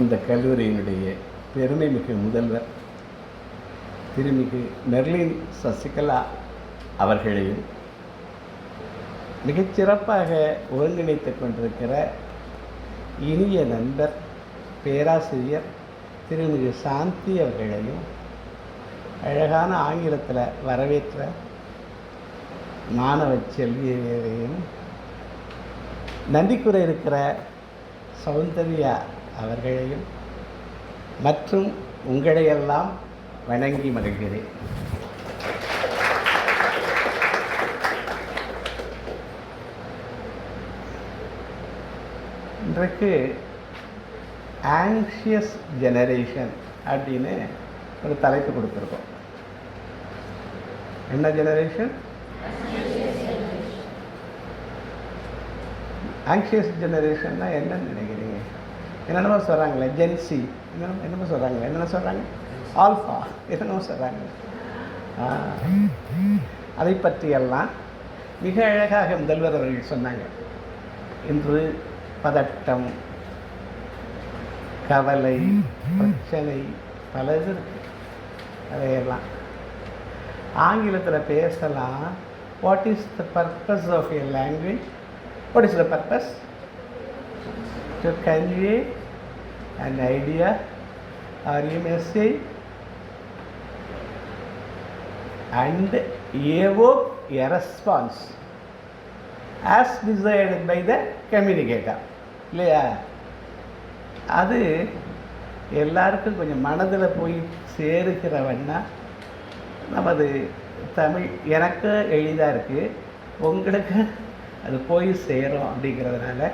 இந்த கல்லூரியினுடைய பெருமைமிகு முதல்வர் திருமிகு மெர்லின் சசிகலா அவர்களையும் மிகச்சிறப்பாக ஒருங்கிணைத்து கொண்டிருக்கிற இனிய நண்பர் பேராசிரியர் திருமிகு சாந்தி அவர்களையும் அழகான ஆங்கிலத்தில் வரவேற்ற மாணவ செல்வியரையும் நன்றி கூற இருக்கிற சௌந்தர்யா அவர்களையும் மற்றும் உங்களையெல்லாம் வணங்கி மகிழ்கிறேன். இன்றைக்கு ஆங்ஷியஸ் ஜெனரேஷன் அப்படின்னு ஒரு தலைப்பு கொடுத்துருக்கோம். என்ன ஜெனரேஷன்? ஆங்ஷியஸ் ஜெனரேஷன்னா என்னன்னு நினைக்கிறீங்க? என்னென்னமோ சொல்கிறாங்களே, ஜென்சி என்னமோ சொல்கிறாங்களே, என்னென்ன சொல்கிறாங்க, ஆல்ஃபா என்னென்னமோ சொல்கிறாங்க. அதை பற்றியெல்லாம் மிக அழகாக முதல்வர் அவர்கள் சொன்னாங்க. இன்று பதட்டம், கவலை, பிரச்சனை பலது இருக்கு. அதையெல்லாம் ஆங்கிலத்தில் பேசலாம். What is the purpose of a language? What is the purpose? To convey an idea or a message and evoke a response as desired by the communicator. இல்லையா? அது எல்லாருக்கும் கொஞ்சம் மனதில் போய் சேருகிறவன்னா நமது தமிழ் எனக்கு எளிதாக இருக்குது, உங்களுக்கு அது போய் சேரும் அப்படிங்கிறதுனால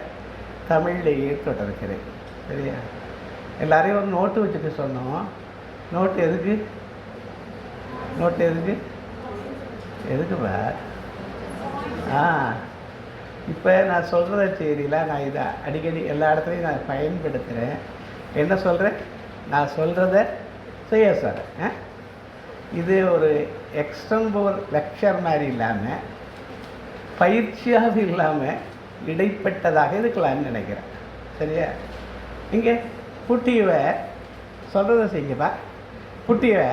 தமிழ்லேயே தொடர்கிறேன். சரியா? எல்லாரையும் ஒரு நோட்டு வச்சுட்டு சொன்னோம். நோட்டு எதுக்கு? நோட்டு எதுக்கு? எதுக்குப்பா? இப்போ நான் சொல்கிறத செய்தியில் நான் இதை அடிக்கடி எல்லா இடத்துலையும் நான் பயன்படுத்துகிறேன். என்ன சொல்கிறேன்? நான் சொல்கிறத செய்ய சொல்கிறேன். இது ஒரு எக்ஸ்டம்போர் லெக்சர் மாதிரி இல்லாமல், பயிற்சியாக இல்லாமல் இடைப்பட்டதாக இருக்கலாம்னு நினைக்கிறேன். சரியா? இங்கே புட்டியவை சொல்கிறத செய்யுங்கப்பா. புட்டியவை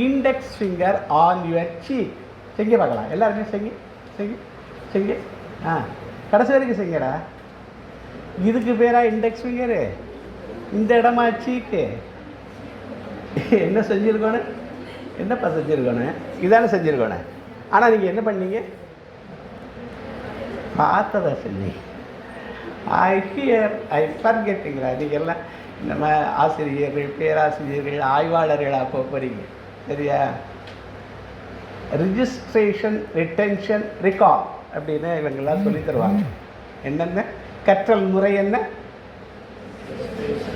index finger on your cheek செய்ய பார்க்கலாம். எல்லாருமே செய்ய செய்ய செய்ய கடைசி வரைக்கும் செய்யடா. இதுக்கு பேரா இண்டெக்ஸ் ஃபிங்கரு? இந்த இடமா சீக்கு? என்ன செஞ்சுருக்கோன்னு? என்னப்பா செஞ்சுருக்கோன்னு? இதானே செஞ்சுருக்கோண்ணே. ஆனால் நீங்கள் என்ன பண்ணீங்க? பார்த்ததை செஞ்சீங்க. ஐ ஃபர்கெட்டுங்களா? நீங்கள் எல்லாம் நம்ம ஆசிரியர்கள், பேராசிரியர்கள், ஆய்வாளர்களாக போகிறீங்க. சரியா? ரிஜிஸ்ட்ரேஷன், ரிட்டென்ஷன், ரிகால் அப்படின்னு இவங்கெல்லாம் சொல்லி தருவாங்க. என்னென்ன கற்றல் முறை? என்ன?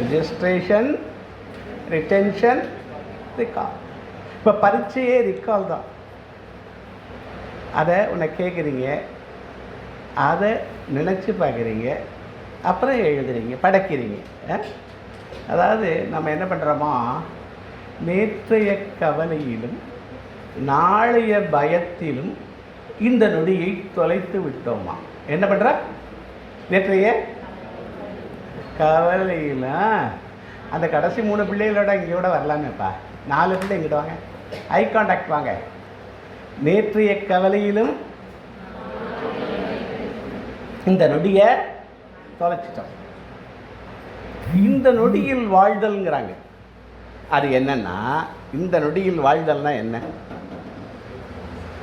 Registration, retention, recall. இப்போ பரீட்சையே ரிகால் தான். அதை உன்னை கேட்குறீங்க, அதை நினச்சி பார்க்குறீங்க, அப்புறம் எழுதுறீங்க, படைக்கிறீங்க. அதாவது நம்ம என்ன பண்ணுறோமோ, நேற்றைய கவலையிலும் நாளைய பயத்திலும் இந்த நொடியை தொலைத்து விட்டோமா? என்ன பண்ணுற? நேற்றைய கவலையில் அந்த கடைசி 3 பிள்ளைகளோட இங்கேயோட வரலாமேப்பா. 4 பிள்ளை இங்கிட்ட வாங்க, ஐ கான்டாக்ட் வாங்க. நேற்றைய கவலையிலும் இந்த நொடியை தொலைச்சிட்டோம். இந்த நொடியில் வாழ்தல்ங்கிறாங்க. அது என்னன்னா, இந்த நொடியில் வாழ்தல்னா என்ன?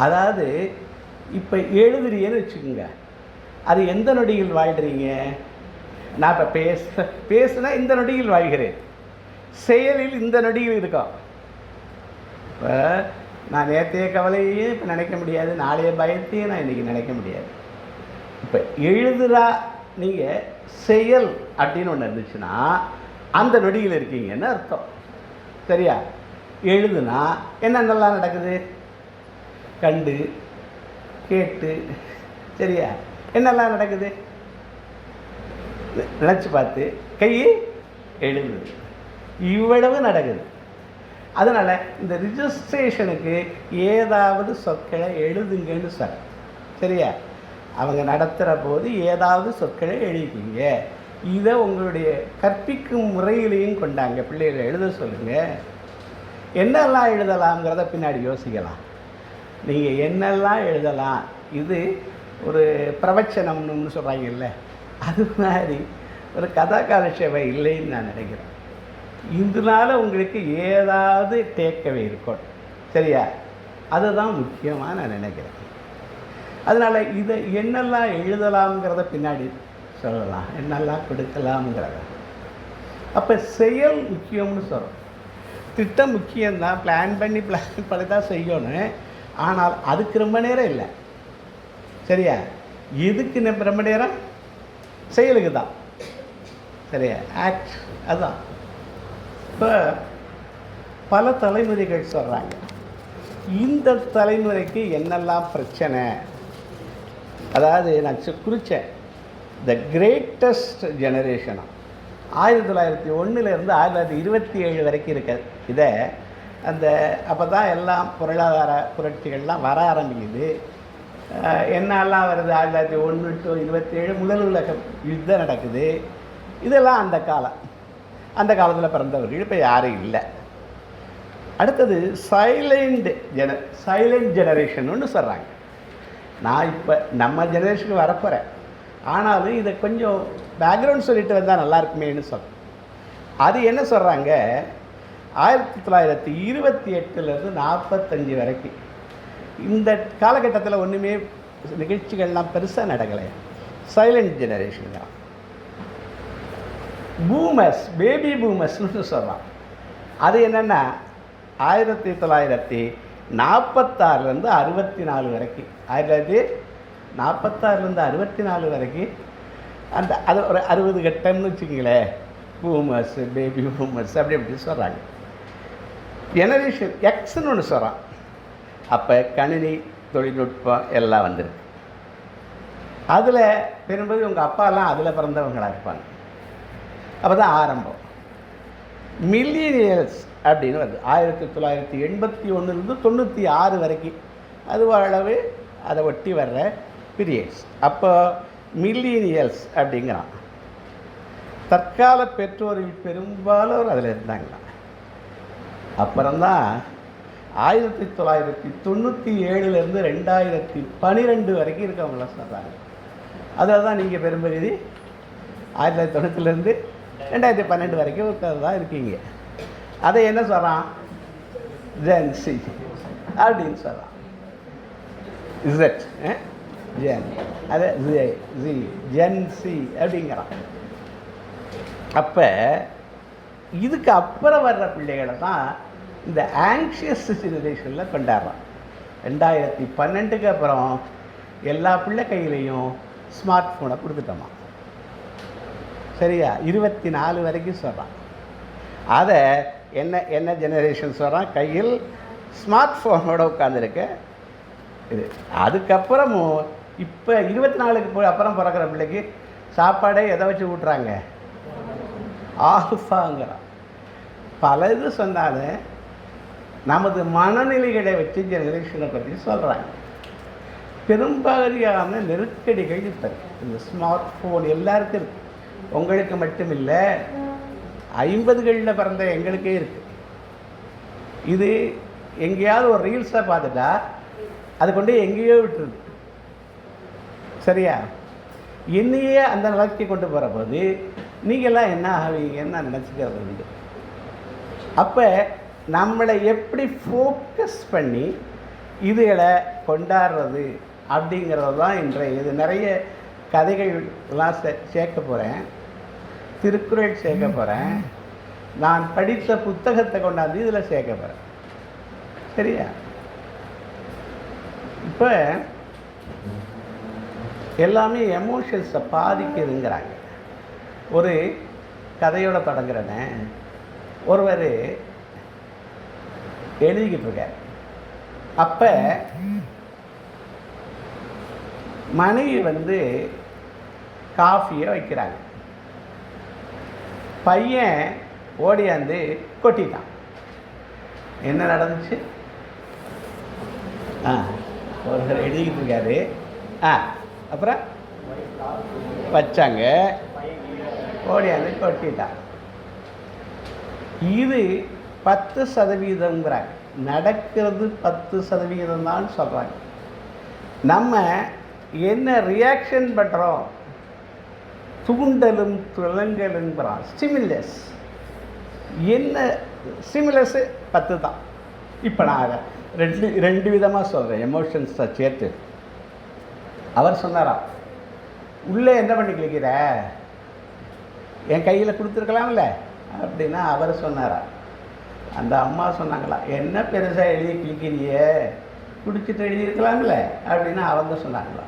அதாவது இப்போ எழுதுறீங்கன்னு வச்சுக்கோங்க, அது எந்த நொடியில் வாழ்கிறீங்க? நான் இப்போ பேசுனா இந்த நொடியில் வாழ்கிறேன், செயலில் இந்த நொடியில் இருக்கோம். இப்போ நான் நேற்றைய கவலையையும் இப்போ நினைக்க முடியாது, நாளைய பயத்தையும் நான் இன்றைக்கி நினைக்க முடியாது. இப்போ எழுதுறா நீங்கள் செயல் அப்படின்னு ஒன்று இருந்துச்சுன்னா அந்த நொடியில் இருக்கீங்கன்னு அர்த்தம். சரியா? எழுதுனா என்னென்னலாம் நடக்குது? கண்டு, கேட்டு, சரியா, என்னெல்லாம் நடக்குது? நினச்சி பார்த்து, கை எழுதுது, இவ்வளவு நடக்குது. அதனால் இந்த ரிஜிஸ்ட்ரேஷனுக்கு ஏதாவது சொற்களை எழுதுங்கன்னு சார். சரியா? அவங்க நடத்துகிற போது ஏதாவது சொற்களை எழுதிக்கிங்க. இதை உங்களுடைய கற்பிக்கும் முறையிலையும் கொண்டாங்க. பிள்ளைகளை எழுத சொல்லுங்கள். என்னெல்லாம் எழுதலாம்ங்கிறத பின்னாடி யோசிக்கலாம். நீங்கள் என்னெல்லாம் எழுதலாம், இது ஒரு பிரவச்சனம்னு சொல்கிறாங்கல்ல, அது மாதிரி ஒரு கதா காலட்சேபை இல்லைன்னு நான் நினைக்கிறேன். இதனால் உங்களுக்கு ஏதாவது டேக்கவே இருக்கும், சரியா? அதுதான் முக்கியமாக நான் நினைக்கிறேன். அதனால் இதை என்னெல்லாம் எழுதலாம்ங்கிறத பின்னாடி சொல்லலாம், என்னெல்லாம் கொடுக்கலாம்ங்கிறத. அப்போ செயல் முக்கியம்னு சொல்கிறோம். திட்டம் முக்கியம்தான், பிளான் பண்ணி தான் செய்யணும். ஆனால் அதுக்கு ரொம்ப நேரம் இல்லை, சரியா? எதுக்கு ரொம்ப நேரம்? செயலுக்கு தான், சரியா? ஆக்ட், அதுதான். இப்போ பல தலைமுறைகள் சொல்கிறாங்க, இந்த தலைமுறைக்கு என்னெல்லாம் பிரச்சனை. அதாவது நான் குறித்தேன், த கிரேட்டஸ்ட் ஜெனரேஷனாக 1901 1927 வரைக்கும் இருக்காது. இதை அந்த அப்போ தான் எல்லாம் பொருளாதார புரட்சிகள்லாம் வர ஆரம்பிக்குது. என்னெல்லாம் வருது, 1901 to 27 முதல் உலக யுத்தம் நடக்குது. இதெல்லாம் அந்த காலம், அந்த காலத்தில் பிறந்தவர்கள் இப்போ யாரும் இல்லை. அடுத்தது சைலண்ட் ஜெனரேஷன் ஒன்று சொல்கிறாங்க. நான் இப்போ நம்ம ஜெனரேஷனுக்கு வரப்போகிறேன், ஆனாலும் இதை கொஞ்சம் பேக்ரவுண்ட் சொல்லிட்டு வந்தால் நல்லா இருக்குமேன்னு சொல்கிறேன். அது என்ன சொல்கிறாங்க, 1928 45 வரைக்கும் இந்த காலகட்டத்தில் ஒன்றுமே நிகழ்ச்சிகள்லாம் பெருசாக நடக்கலை. சைலண்ட் ஜெனரேஷன் தான். பூமர்ஸ், பேபி பூமர்ஸ்னு சொல்கிறான். அது என்னென்னா 1946 64 வரைக்கும், 1946 64 வரைக்கும் அந்த அது ஒரு 60 கட்டம்னு வச்சுக்கிங்களேன். பூமர்ஸ், பேபி பூமர்ஸ் அப்படி சொல்கிறாங்க. ஜெனரேஷன் எக்ஸ்ன்னு ஒன்று சொல்கிறான். அப்போ கணினி தொழில்நுட்பம் எல்லாம் வந்துருக்கு. அதில் பெரும்பது உங்கள் அப்பாலாம் அதில் பிறந்தவங்களாக இருப்பாங்க. அப்போ தான் ஆரம்பம். மில்லினியல்ஸ் அப்படின்னு வருது 1981 96 வரைக்கும். அது அளவு அதை ஒட்டி வர்ற பீரியட்ஸ். அப்போ மில்லினியல்ஸ் அப்படிங்கிறான். தற்கால பெற்றோர்கள் பெரும்பாலும் அதில் இருந்தாங்களா. அப்புறம்தான் 1997 2012 வரைக்கும் இருக்கவங்கள சொல்கிறாங்க. அதில் தான் நீங்கள் பெரும்பகுதி 1990 2012 வரைக்கும் தான் இருக்கீங்க. அதை என்ன சொல்கிறான், ஜென்சி அப்படின்னு சொல்கிறான். இசட் ஜென், அது ஜி ஜென்சி அப்படிங்கிறான். அப்போ இதுக்கு அப்புறம் வர்ற பிள்ளைகளை தான் இந்த ஆங்ஷியஸ் ஜெனரேஷனில் கொண்டாடுறான். 2012 அப்புறம் எல்லா பிள்ளை கையிலையும் ஸ்மார்ட் ஃபோனை கொடுத்துட்டோமா, சரியா? 24 வரைக்கும் சொல்கிறான். அதை என்ன ஜெனரேஷன் சொல்கிறான், கையில் ஸ்மார்ட் ஃபோனோட உட்காந்துருக்க இது. அதுக்கப்புறமும் இப்போ 24க்கு அப்புறம் பிறக்கிற பிள்ளைக்கு சாப்பாடே எதை வச்சு ஊட்டுறாங்க, ஆல்ஃபாங்கிறான். பல இது சொன்னாலும் நமது மனநிலைகளை வச்சு ஜெனரேஷனை பற்றி சொல்கிறாங்க. பெரும்பாலான நெருக்கடிகள் இப்போ இந்த ஸ்மார்ட் ஃபோன் எல்லாருக்கும் இருக்குது. உங்களுக்கு மட்டும் இல்லை, 50களில் பிறந்த எங்களுக்கே இருக்குது. இது எங்கேயாவது ஒரு ரீல்ஸை பார்த்துட்டா அது கொண்டு எங்கேயோ விட்டுருது, சரியா? என்னையே அந்த நிலைக்கு கொண்டு போகிற போது நீங்கள்லாம் என்ன ஆவீங்கன்னு நான் நினச்சிக்கிறது உண்டு. அப்போ நம்மளை எப்படி ஃபோக்கஸ் பண்ணி இதுகளை கொண்டாடுறது அப்படிங்கிறது தான் இன்றைய இது. நிறைய கதைகள்லாம் சேர்க்க போகிறேன், திருக்குறள் சேர்க்க போகிறேன், நான் படித்த புத்தகத்தை கொண்டாந்து இதில் சேர்க்க போகிறேன், சரியா? இப்போ எல்லாமே எமோஷன்ஸை பாதிக்குதுங்கிறாங்க. ஒரு கதையோட தொடங்குறேன்னு ஒருவர் எழுதிக்கிட்டு இருக்கார். அப்போ மனைவி காஃபியை வைக்கிறாங்க. பையன் ஓடியாந்து கொட்டிட்டான். என்ன நடந்துச்சு? ஒருத்தர் எழுதிக்கிட்டு இருக்காரு. அப்புறம் வச்சாங்க, ஓடியாந்து கொட்டிட்டான். இது 10%ங்கிறாங்க. நடக்கிறது 10% தான் சொல்கிறாங்க. நம்ம என்ன ரியாக்ஷன் பண்ணுறோம், தூண்டலும் துலங்கலுங்கிறான். ஸ்டிமுலஸ் என்ன ஸ்டிமுலஸு 10 தான். இப்போ நான் ரெண்டு விதமாக சொல்கிறேன், எமோஷன்ஸை சேர்த்து. அவர் சொன்னாரா, உள்ளே என்ன பண்ணி கிளிக்கிற, என் கையில் கொடுத்துருக்கலாம்ல அப்படின்னா அவர் சொன்னாரா. அந்த அம்மா சொன்னாங்களா, என்ன பெருசாக எழுதி கிளிக்கிறியே, குடிச்சிட்டு எழுதியிருக்கலாம்ல அப்படின்னா அவங்க சொன்னாங்களா.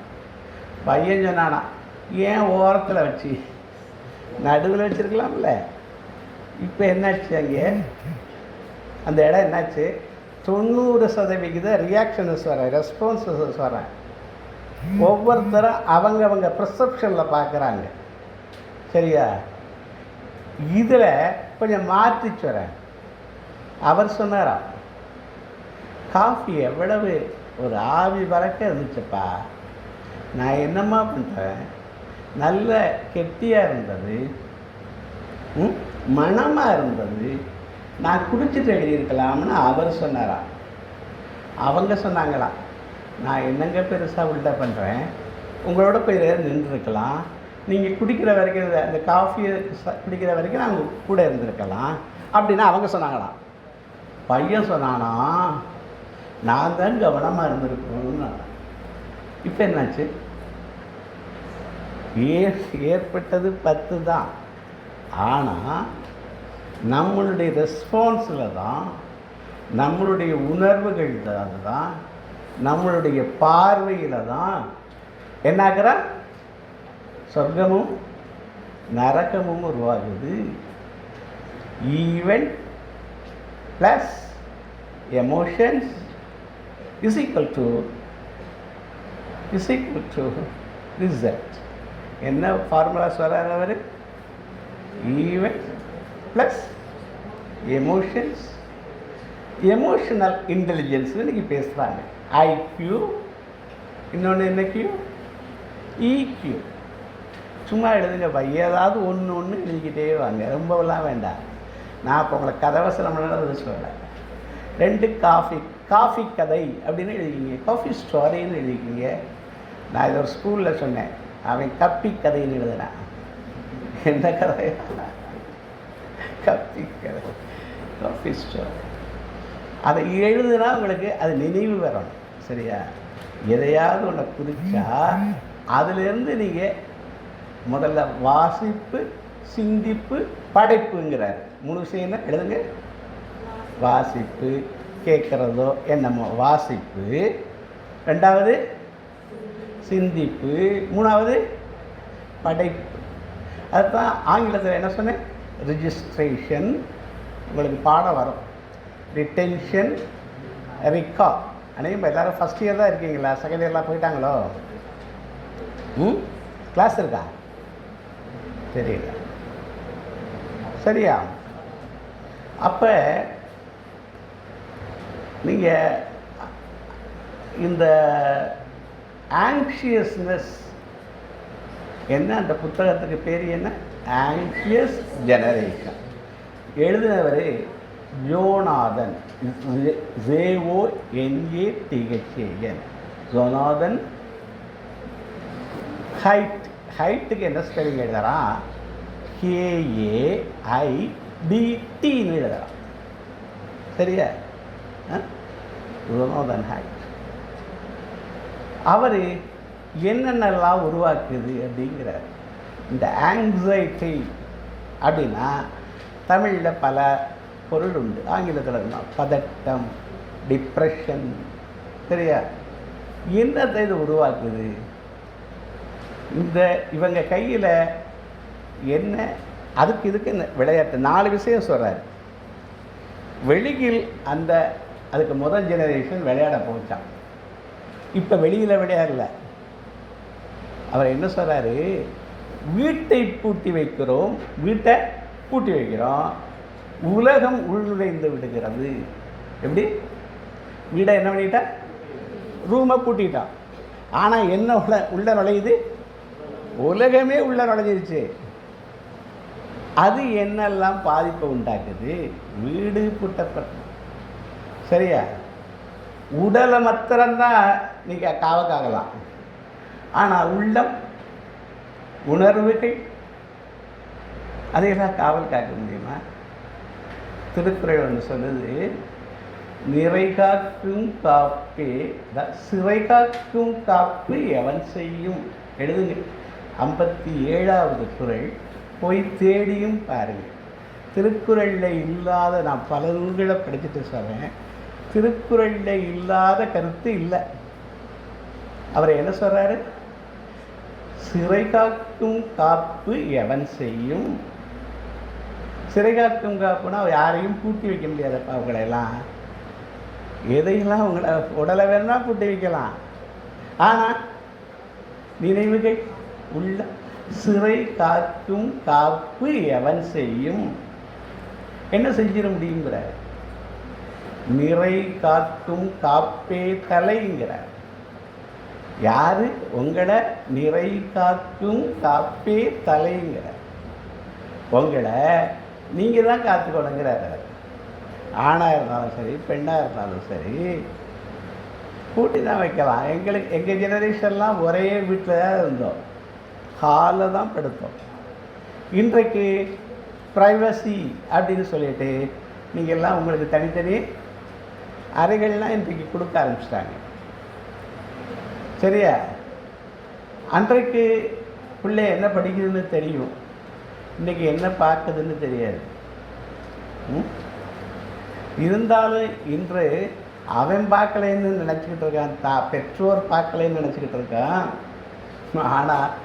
பையன் சொன்னானா, ஏன் ஓரத்தில் வச்சு நடுவில் வச்சுருக்கலாம்ல. இப்போ என்னாச்சு, அங்கே அந்த இடம் என்னாச்சு, 90% ரியாக்ஷன்ஸ் வரேன், ரெஸ்பான்சஸ் வரேன். ஒவ்வொருத்தரும் அவங்க ப்ரிசப்ஷனில் பார்க்குறாங்க. சரியா? இதில் கொஞ்சம் மாற்றி சொல்கிறேன். அவர் சொன்னாரா, காஃபி எவ்வளவு ஒரு ஆவி பறக்க இருந்துச்சுப்பா, நான் என்னம்மா பண்ணுறேன், நல்ல கெட்டியாக இருந்தது, மணமாக இருந்தது, நான் குடிச்சிட்டு எழுதியிருக்கலாம்னு அவர் சொன்னாரா. அவங்க சொன்னாங்களா, நான் என்னங்க பெருசாக உள்ள பண்ணுறேன், உங்களோட போய் நின்றுருக்கலாம், நீங்கள் குடிக்கிற வரைக்கும் அந்த காஃபியை குடிக்கிற வரைக்கும் நாங்கள் கூட இருந்திருக்கலாம் அப்படின்னா அவங்க சொன்னாங்களாம். பையன் சொன்னானா, நான் தான் கவனமாக இருந்திருக்கணும்னு. இப்போ என்னாச்சு, ஏற்பட்டது 10 தான். ஆனால் நம்மளுடைய ரெஸ்பான்ஸில் தான், நம்மளுடைய உணர்வுகள் தான், நம்மளுடைய பார்வையில் தான் என்னாகிற சொர்க்கமும் நரகமும் உருவாகுது. Event plus emotions is equal to result. என்ன ஃபார்முலா சொல்கிறார் அவர், ஈவென்ட் ப்ளஸ் எமோஷன்ஸ். எமோஷனல் இன்டெலிஜென்ஸ்னு இன்றைக்கி பேசுகிறாங்க. ஐக்யூ, இன்னொன்று என்ன கியூ, ஈக்யூ. சும்மா எழுதுங்க பை, ஏதாவது ஒன்று எழுதிக்கிட்டே வாங்க, ரொம்பலாம் வேண்டாம். நான் இப்போ உங்களை கதவசனம்னு சொல்லலை. 2 காஃபி கதை அப்படின்னு எழுதிக்கிங்க, காஃபி ஸ்டோரின்னு எழுதிக்கிங்க. நான் இதை ஒரு ஸ்கூலில் சொன்னேன், அவன் கப்பி கதைன்னு எழுதுனான். என்ன கதை, கப்பி கதை, காஃபி ஸ்டோரி. அதை எழுதுனா உங்களுக்கு அது நினைவு வரணும். சரியா? எதையாவது ஒன்று குறிச்சா அதிலேருந்து நீங்கள் முதல்ல வாசிப்பு, சிந்திப்பு, படைப்புங்கிறார். 3 விஷயம் எழுதுங்க. வாசிப்பு, கேட்குறதோ என்னமோ வாசிப்பு, 2வது சிந்திப்பு, 3வது படைப்பு. அதுதான் ஆங்கிலத்தில் என்ன சொன்னேன், ரிஜிஸ்ட்ரேஷன். உங்களுக்கு பாடம் வரும், ரிட்டென்ஷன், ரிகால். அனைவரும் எல்லோரும் ஃபஸ்ட் இயர் தான் இருக்கீங்களா, செகண்ட் இயர்லாம் போயிட்டாங்களோ? கிளாஸ் இருக்கா? தெரியல. சரியா? அப்போ நீங்கள் இந்த ஆங்ஷியஸ்னஸ் என்ன, அந்த புத்தகத்துக்கு பேர் என்ன, ஆங்ஷியஸ் ஜெனரேஷன். எழுதினவர் ஜோனாதன், JONATHAN, ஜோனாதன் ஹைட். ஹைட்டுக்கு என்ன ஸ்பெல்லிங் எழுதுறான், KAIDTன்னு எழுதுறான். சரியா? Jonathan height. அவர் என்னென்னலாம் உருவாக்குது அப்படிங்கிறார். இந்த ஆங்ஸைட்டி அப்படின்னா தமிழில் பல பொருள் உண்டு, ஆங்கிலத்தில் இருந்தால் பதட்டம், டிப்ரெஷன். சரியா? என்னத்தை இது உருவாக்குது? இந்த இவங்க கையில் என்ன, இதுக்கு என்ன விளையாட்டு, 4 விஷயம் சொல்கிறார். வெளியில் அதுக்கு முதல் ஜெனரேஷன் விளையாட போச்சான். இப்போ வெளியில் விளையாடல. அவர் என்ன சொல்கிறாரு, வீட்டை பூட்டி வைக்கிறோம், உலகம் உள்நுழைந்து விடுகிறது. எப்படி? வீடை என்ன பண்ணிட்டா, ரூமை பூட்டிட்டான். ஆனால் என்ன உள்ள நுழையுது, உலகமே உள்ள நுழைஞ்சிருச்சு. அது என்னெல்லாம் பாதிப்பை உண்டாக்குது? வீடு புட்டப்பட்ட சரியா? உடலை மாத்திரம்தான் நீங்கள் காவக்காகலாம், ஆனால் உள்ளம், உணர்வுகள் அதையெல்லாம் காவல் காக்க முடியுமா? திருக்குறள் ஒன்று சொல்லுது, நிறை காக்கும் காப்பே சிறை காக்கும் காப்பு எவன் செய்யும். எழுதுங்க, 57வது குறள், போய் தேடியும் பாருங்கள். திருக்குறளில் இல்லாத, நான் பல நூல்களை படிச்சுட்டு சொல்கிறேன், திருக்குறளில் இல்லாத கருத்து இல்லை. அவர் என்ன சொல்கிறாரு? சிறை காக்கும் காப்பு எவன் செய்யும். சிறை காக்கும் காப்புனா யாரையும் பூட்டி வைக்க முடியாதப்பா. அவங்களெல்லாம் எதையெல்லாம் உங்களை உடலை வேணா பூட்டி வைக்கலாம், ஆனால் நினைவுகள் உள்ள சிறை காக்கும் காப்பு எவன் செய்யும். என்ன செஞ்சிட முடியுங்கிறார்? நிறை காக்கும் காப்பே தலைங்கிறார். யாரு? உங்களை நிறை காக்கும் காப்பே தலைங்கிறார். உங்களை நீங்கள் தான் காத்துக்கணுங்கிறார். ஆணாக இருந்தாலும் சரி, பெண்ணாக இருந்தாலும் சரி, கூட்டி தான் வைக்கலாம். எங்கள் ஜெனரேஷன்லாம் ஒரே வீட்டில் தான் இருந்தோம், ஹாலில் தான் படுத்தோம். இன்றைக்கு ப்ரைவசி அப்படின்னு சொல்லிட்டு நீங்கள் எல்லாம் உங்களுக்கு தனித்தனி அறைகள்லாம் இன்றைக்கு கொடுக்க ஆரம்பிச்சிட்டாங்க. சரியா? அன்றைக்கு பிள்ளை என்ன படிக்குதுன்னு தெரியும், இன்றைக்கி என்ன பார்க்குதுன்னு தெரியாது. இருந்தாலும் இன்று அவன் பார்க்கலைன்னு நினச்சிக்கிட்டு இருக்கான், பெற்றோர் பார்க்கலைன்னு நினச்சிக்கிட்டு இருக்கான். ஆனால்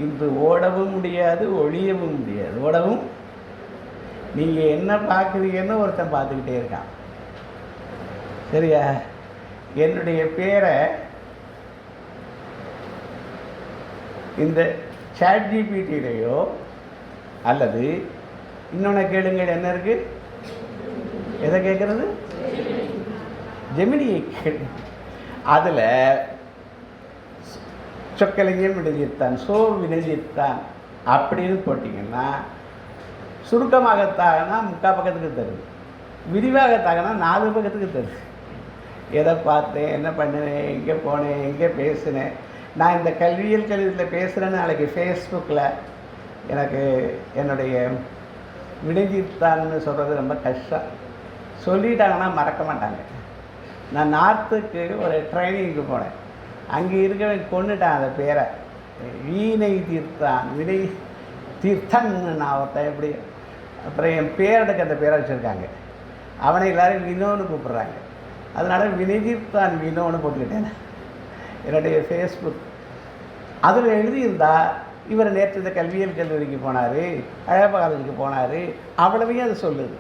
இன்று ஓடவும் முடியாது, ஒழியவும் முடியாது. ஓடவும், நீங்கள் என்ன பார்க்குறீங்கன்னு ஒருத்தன் பார்த்துக்கிட்டே இருக்கான். சரியா? என்னுடைய பேரை இந்த ChatGPT-லையோ அல்லது இன்னொன்று கேளுங்கள், என்ன இருக்குது? எதை கேட்குறது? ஜெமினியை கேளு. அதில் சொக்கலிங்கம் வினைஞ்சித்தான், சோ வினைஞ்சித்தான் அப்படின்னு போட்டிங்கன்னா, சுருக்கமாகத்தாகனா 3/4 பக்கத்துக்கு தருது, விரிவாகத்தாகனா 4 பக்கத்துக்கு தருது. எதை பார்த்தேன், என்ன பண்ணினேன், எங்கே போனேன், எங்கே பேசினேன். நான் இந்த கல்வியில் பேசுகிறேன்னு நாளைக்கு ஃபேஸ்புக்கில் எனக்கு என்னுடைய வினைஞ்சித்தான்னு சொல்கிறது ரொம்ப கஷ்டம். சொல்லிட்டாங்கன்னா மறக்க மாட்டாங்க. நான் நார்த்துக்கு ஒரு ட்ரைனிங்க்கு போனேன், அங்கே இருக்கவன் கொண்டுட்டான் அந்த பேரை, வீணை தீர்த்தான், வினை தீர்த்தன். நான் ஒருத்தன் எப்படி, அப்புறம் என் பேரனுக்கு அந்த பேரை வச்சுருக்காங்க. அவனை எல்லோரும் வினோன்னு கூப்பிட்றாங்க. அதனால் வினை தீர்த்தான் வினோன்னு போட்டுக்கிட்டேன் என்னுடைய ஃபேஸ்புக். அதில் எழுதியிருந்தால் இவர் நேற்று இந்த கல்வியல் கல்லூரிக்கு போனார், அழகப்பா காலேஜுக்கு போனார், அவ்வளவையும் அது சொல்லுது.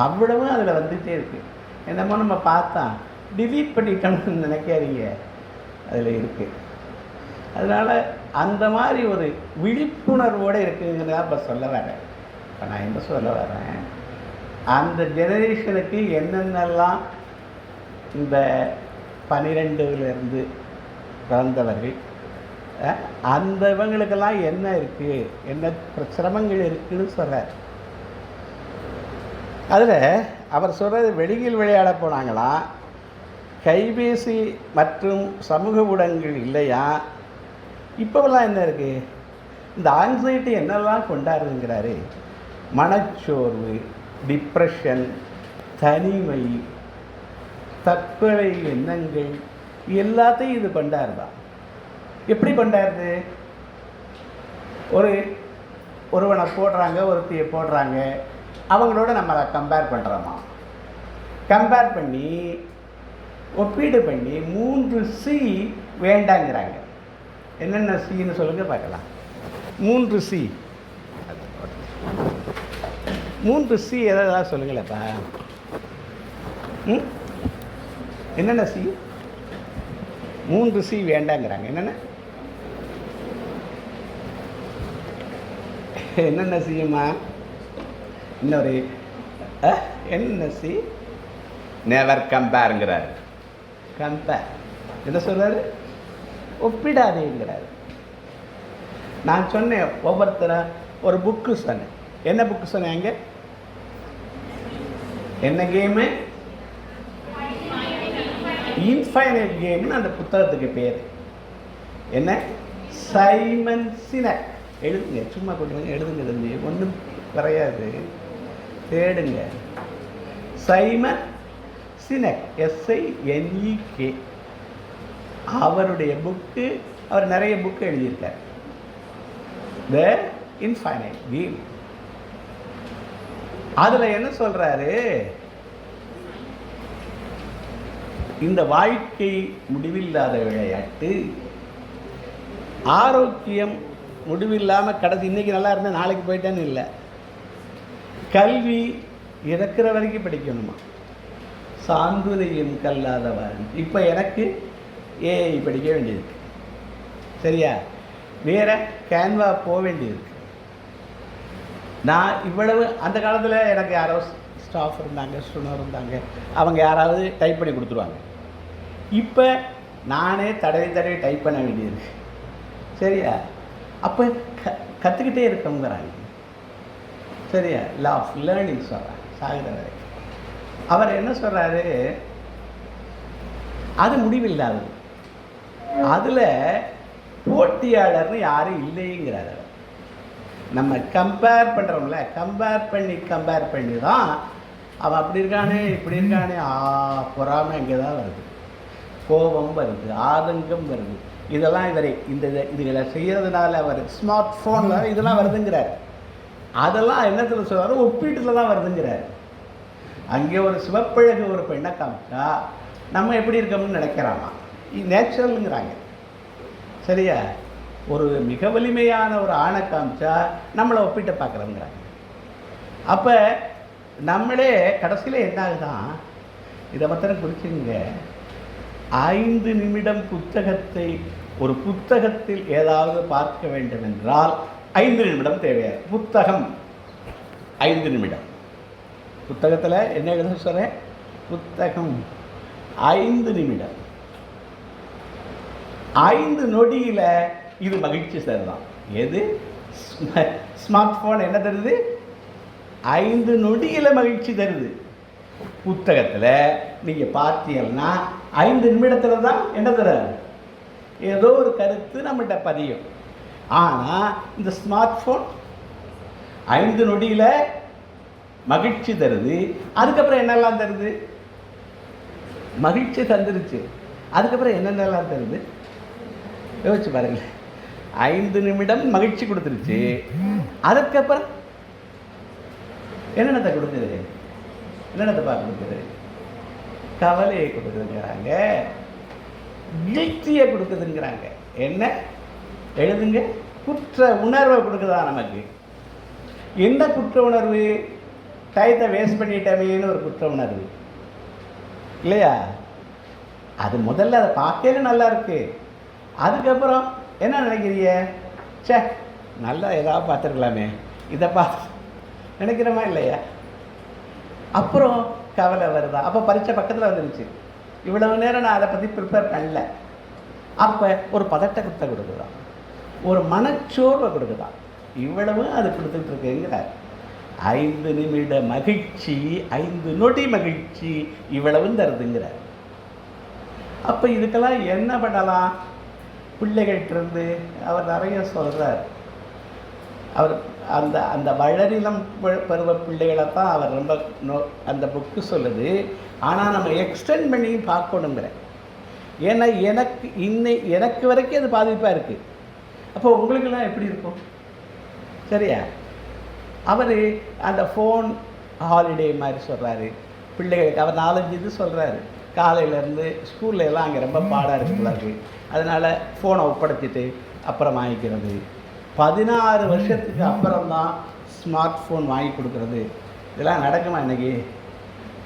அவ்வளவும் அதில் வந்துகிட்டே இருக்குது. என்னமோ நம்ம பார்த்தா டிலீட் பண்ணிட்டோம்னு நினைக்காதீங்க, அதில் இருக்குது. அதனால் அந்த மாதிரி ஒரு விழிப்புணர்வோடு இருக்குங்கிறத இப்போ சொல்ல வரேன். இப்போ நான் என்ன சொல்ல வரேன், அந்த ஜெனரேஷனுக்கு என்னென்னலாம் இந்த 12லேருந்து பிறந்தவர்கள், அந்த இவங்களுக்கெல்லாம் என்ன இருக்குது, என்ன சிரமங்கள் இருக்குதுன்னு சொல்கிறார். அதில் அவர் சொல்கிறது, வெளியில் விளையாட போனாங்களாம், கைபேசி மற்றும் சமூக ஊடகங்கள் இல்லையா. இப்போவெல்லாம் என்ன இருக்குது, இந்த ஆங்ஸைட்டி என்னெல்லாம் கொண்டாடுதுங்கிறாரு. மனச்சோர்வு, டிப்ரெஷன், தனிமை, தற்கொலை எண்ணங்கள் எல்லாத்தையும் இது கொண்டாடுதான். எப்படி கொண்டாடுது? ஒருவனை போடுறாங்க, ஒருத்தையை போடுறாங்க, அவங்களோட நம்மளை கம்பேர் பண்ணுறோமா. கம்பேர் பண்ணி ஒப்பீடு பண்ணி 3C வேண்டாங்கிறாங்க. என்னென்ன சின்னு சொல்லுங்கள் பார்க்கலாம். 3C 3C எதாவது சொல்லுங்களேப்பா. என்னென்ன சி? 3C வேண்டாங்கிறாங்க. என்னென்ன சியுமா? இன்னொரு என்ன சி? நெவர் கம்பேருங்கிறாரு. கம்பேர் என்ன சொல்கிறாரு? ஒப்பிடாதேங்கிறாரு. நான் சொன்னேன், ஒவ்வொருத்தரை ஒரு புக்கு சொன்னேன். என்ன புக்கு சொன்னாங்க? என்ன கேமு? இன்ஃபைனைட் கேம்னு அந்த புத்தகத்துக்கு பேர். என்ன? Simon Sinek. எழுதுங்க, சும்மா கொடுங்க, எழுதுங்க, ஒன்றும் குறையாது, தேடுங்க. Simon Sinek, SINEK. அவருடைய புக்கு, அவர் நிறைய புக்கு எழுதியிருக்கார். The infinite game. அதில் என்ன சொல்கிறாரு? இந்த வாழ்க்கை முடிவில்லாத விளையாட்டு, ஆரோக்கியம் முடிவில்லாமல் கடைசி இன்றைக்கி நல்லா இருந்தால் நாளைக்கு போயிட்டேன்னு இல்லை. கல்வி இறக்குற வரைக்கும் படிக்கணுமா? சாந்துரையும் கல்லாதவன். இப்போ எனக்கு ஏஐ படிக்க வேண்டியதுருக்கு, சரியா? வேறு கேன்வா போக வேண்டியதுருக்கு. நான் இவ்வளவு அந்த காலத்தில் எனக்கு யாரோ ஸ்டாஃப் இருந்தாங்க, ஸ்டூடெண்ட் இருந்தாங்க, அவங்க யாராவது டைப் பண்ணி கொடுத்துருவாங்க. இப்போ நானே தடவை டைப் பண்ண வேண்டியது, சரியா? அப்போ கற்றுக்கிட்டே இருக்கவங்கிறாங்க, சரியா? லா ஆஃப் லேர்னிங் சொல்கிறாங்க சாகிற வரைக்கும். அவர் என்ன சொல்கிறாரு? அது முடிவில்லாதது, அதில் போட்டியாளர்னு யாரும் இல்லைங்கிறார். நம்ம கம்பேர் பண்ணுறோம்ல, கம்பேர் பண்ணி தான் அவன் அப்படி இருக்கானே இப்படி இருக்கானே, பொறாமை இங்கே தான் வருது, கோபம் வருது, ஆதங்கம் வருது. இதெல்லாம் இதுகளை செய்கிறதுனால அவர் ஸ்மார்ட் ஃபோனில் இதெல்லாம் வருதுங்கிறார். அதெல்லாம் என்னத்தில் சொல்கிறாரு? ஒப்பீட்டில் தான் வருதுங்கிறார். அங்கே ஒரு சிவப்பழகு ஒரு பெண்ணை காமிச்சா நம்ம எப்படி இருக்கோம்னு நினைக்கிறாமா? நேச்சுரலுங்கிறாங்க, சரியா? ஒரு மிக வலிமையான ஒரு ஆணை காமிச்சா நம்மளை ஒப்பிட்டு பார்க்குறோங்கிறாங்க. அப்போ நம்மளே கடைசியில் என்ன ஆகுதான்? இதை மாத்திரம் குறிச்சுங்க. 5 நிமிடம் புத்தகத்தை, ஒரு புத்தகத்தில் ஏதாவது பார்க்க வேண்டும் என்றால் 5 நிமிடம் தேவையா? புத்தகம் 5 நிமிடம். புத்தகத்தில் என்ன எழுத சொல்கிறேன்? புத்தகம் 5 நிமிடம். 5 நொடியில் இது மகிழ்ச்சி தருதான். எது? ஸ்மார்ட் ஃபோன் என்ன தருது? 5 நொடியில் மகிழ்ச்சி தருது. புத்தகத்தில் நீங்கள் பார்த்தீங்கன்னா 5 நிமிடத்தில் தான் என்ன தராது? ஏதோ ஒரு கருத்து நம்மகிட்ட பதியும். ஆனால் இந்த ஸ்மார்ட் ஃபோன் 5 நொடியில் மகிழ்ச்சி தருது. அதுக்கப்புறம் என்னெல்லாம் தருது? மகிழ்ச்சி தந்துருச்சு, அதுக்கப்புறம் என்னென்னலாம் தருது? யோசிச்சு பாருங்க. 5 நிமிடம் மகிழ்ச்சி கொடுத்துருச்சு, அதுக்கப்புறம் என்னென்னத்தை கொடுக்குது? என்னென்னத்தை பார்க்க கொடுக்குது? கவலையை கொடுக்குதுங்கிறாங்க, கில்ட்டியை கொடுக்குதுங்கிறாங்க. என்ன எழுதுங்க? குற்ற உணர்வை கொடுக்குதா நமக்கு. என்ன குற்ற உணர்வு? டயத்தை வேஸ்ட் பண்ணிட்டமேன்னு ஒரு குற்ற உணர்வு இல்லையா? அது முதல்ல அதை பார்க்கவே நல்லா இருக்கு. அதுக்கப்புறம் என்ன நினைக்கிறீங்க? சே, நல்லா ஏதாவது பார்த்துருக்கலாமே, இதை பார்த்து நினைக்கிறோமா இல்லையா? அப்புறம் கவலை வருதா? அப்போ பரீட்சை பக்கத்தில் வந்துருச்சு, இவ்வளவு நேரம் நான் அதை பற்றி ப்ரிப்பேர் பண்ணல. அப்போ ஒரு பதட்டத்தை கொடுக்குதான், ஒரு மனச்சோர்வை கொடுக்குதான். இவ்வளவு அது கொடுத்துட்ருக்குங்கிறார். 5 நிமிட மகிழ்ச்சி, 5 நொடி மகிழ்ச்சி, இவ்வளவும் தருதுங்கிறார். அப்போ இதுக்கெல்லாம் என்ன பண்ணலாம்? பிள்ளைகள்கிட்டருந்து அவர் நிறைய சொல்கிறார். அவர் அந்த அந்த வளரிளம் பருவ பிள்ளைகளை தான் அவர் ரொம்ப அந்த புக்கு சொல்லுது. ஆனால் நம்ம எக்ஸ்டெண்ட் பண்ணியும் பார்க்கணுங்கிற. ஏன்னா எனக்கு வரைக்கும் அது பாதிப்பாக இருக்குது. அப்போ உங்களுக்கெல்லாம் எப்படி இருக்கும்? சரியா? அவர் அந்த ஃபோன் ஹாலிடே மாதிரி சொல்கிறாரு பிள்ளைகளுக்கு. அவர் 4-5 இது சொல்கிறாரு. காலையிலேருந்து ஸ்கூலில் எல்லாம் அங்கே ரொம்ப பாடாக இருக்கக்கூடாது, அதனால் ஃபோனை ஒப்படைச்சிட்டு அப்புறம் வாங்கிக்கிறது. 16 வருஷத்துக்கு அப்புறம்தான் ஸ்மார்ட் ஃபோன் வாங்கி கொடுக்குறது. இதெல்லாம் நடக்குமா இன்றைக்கி?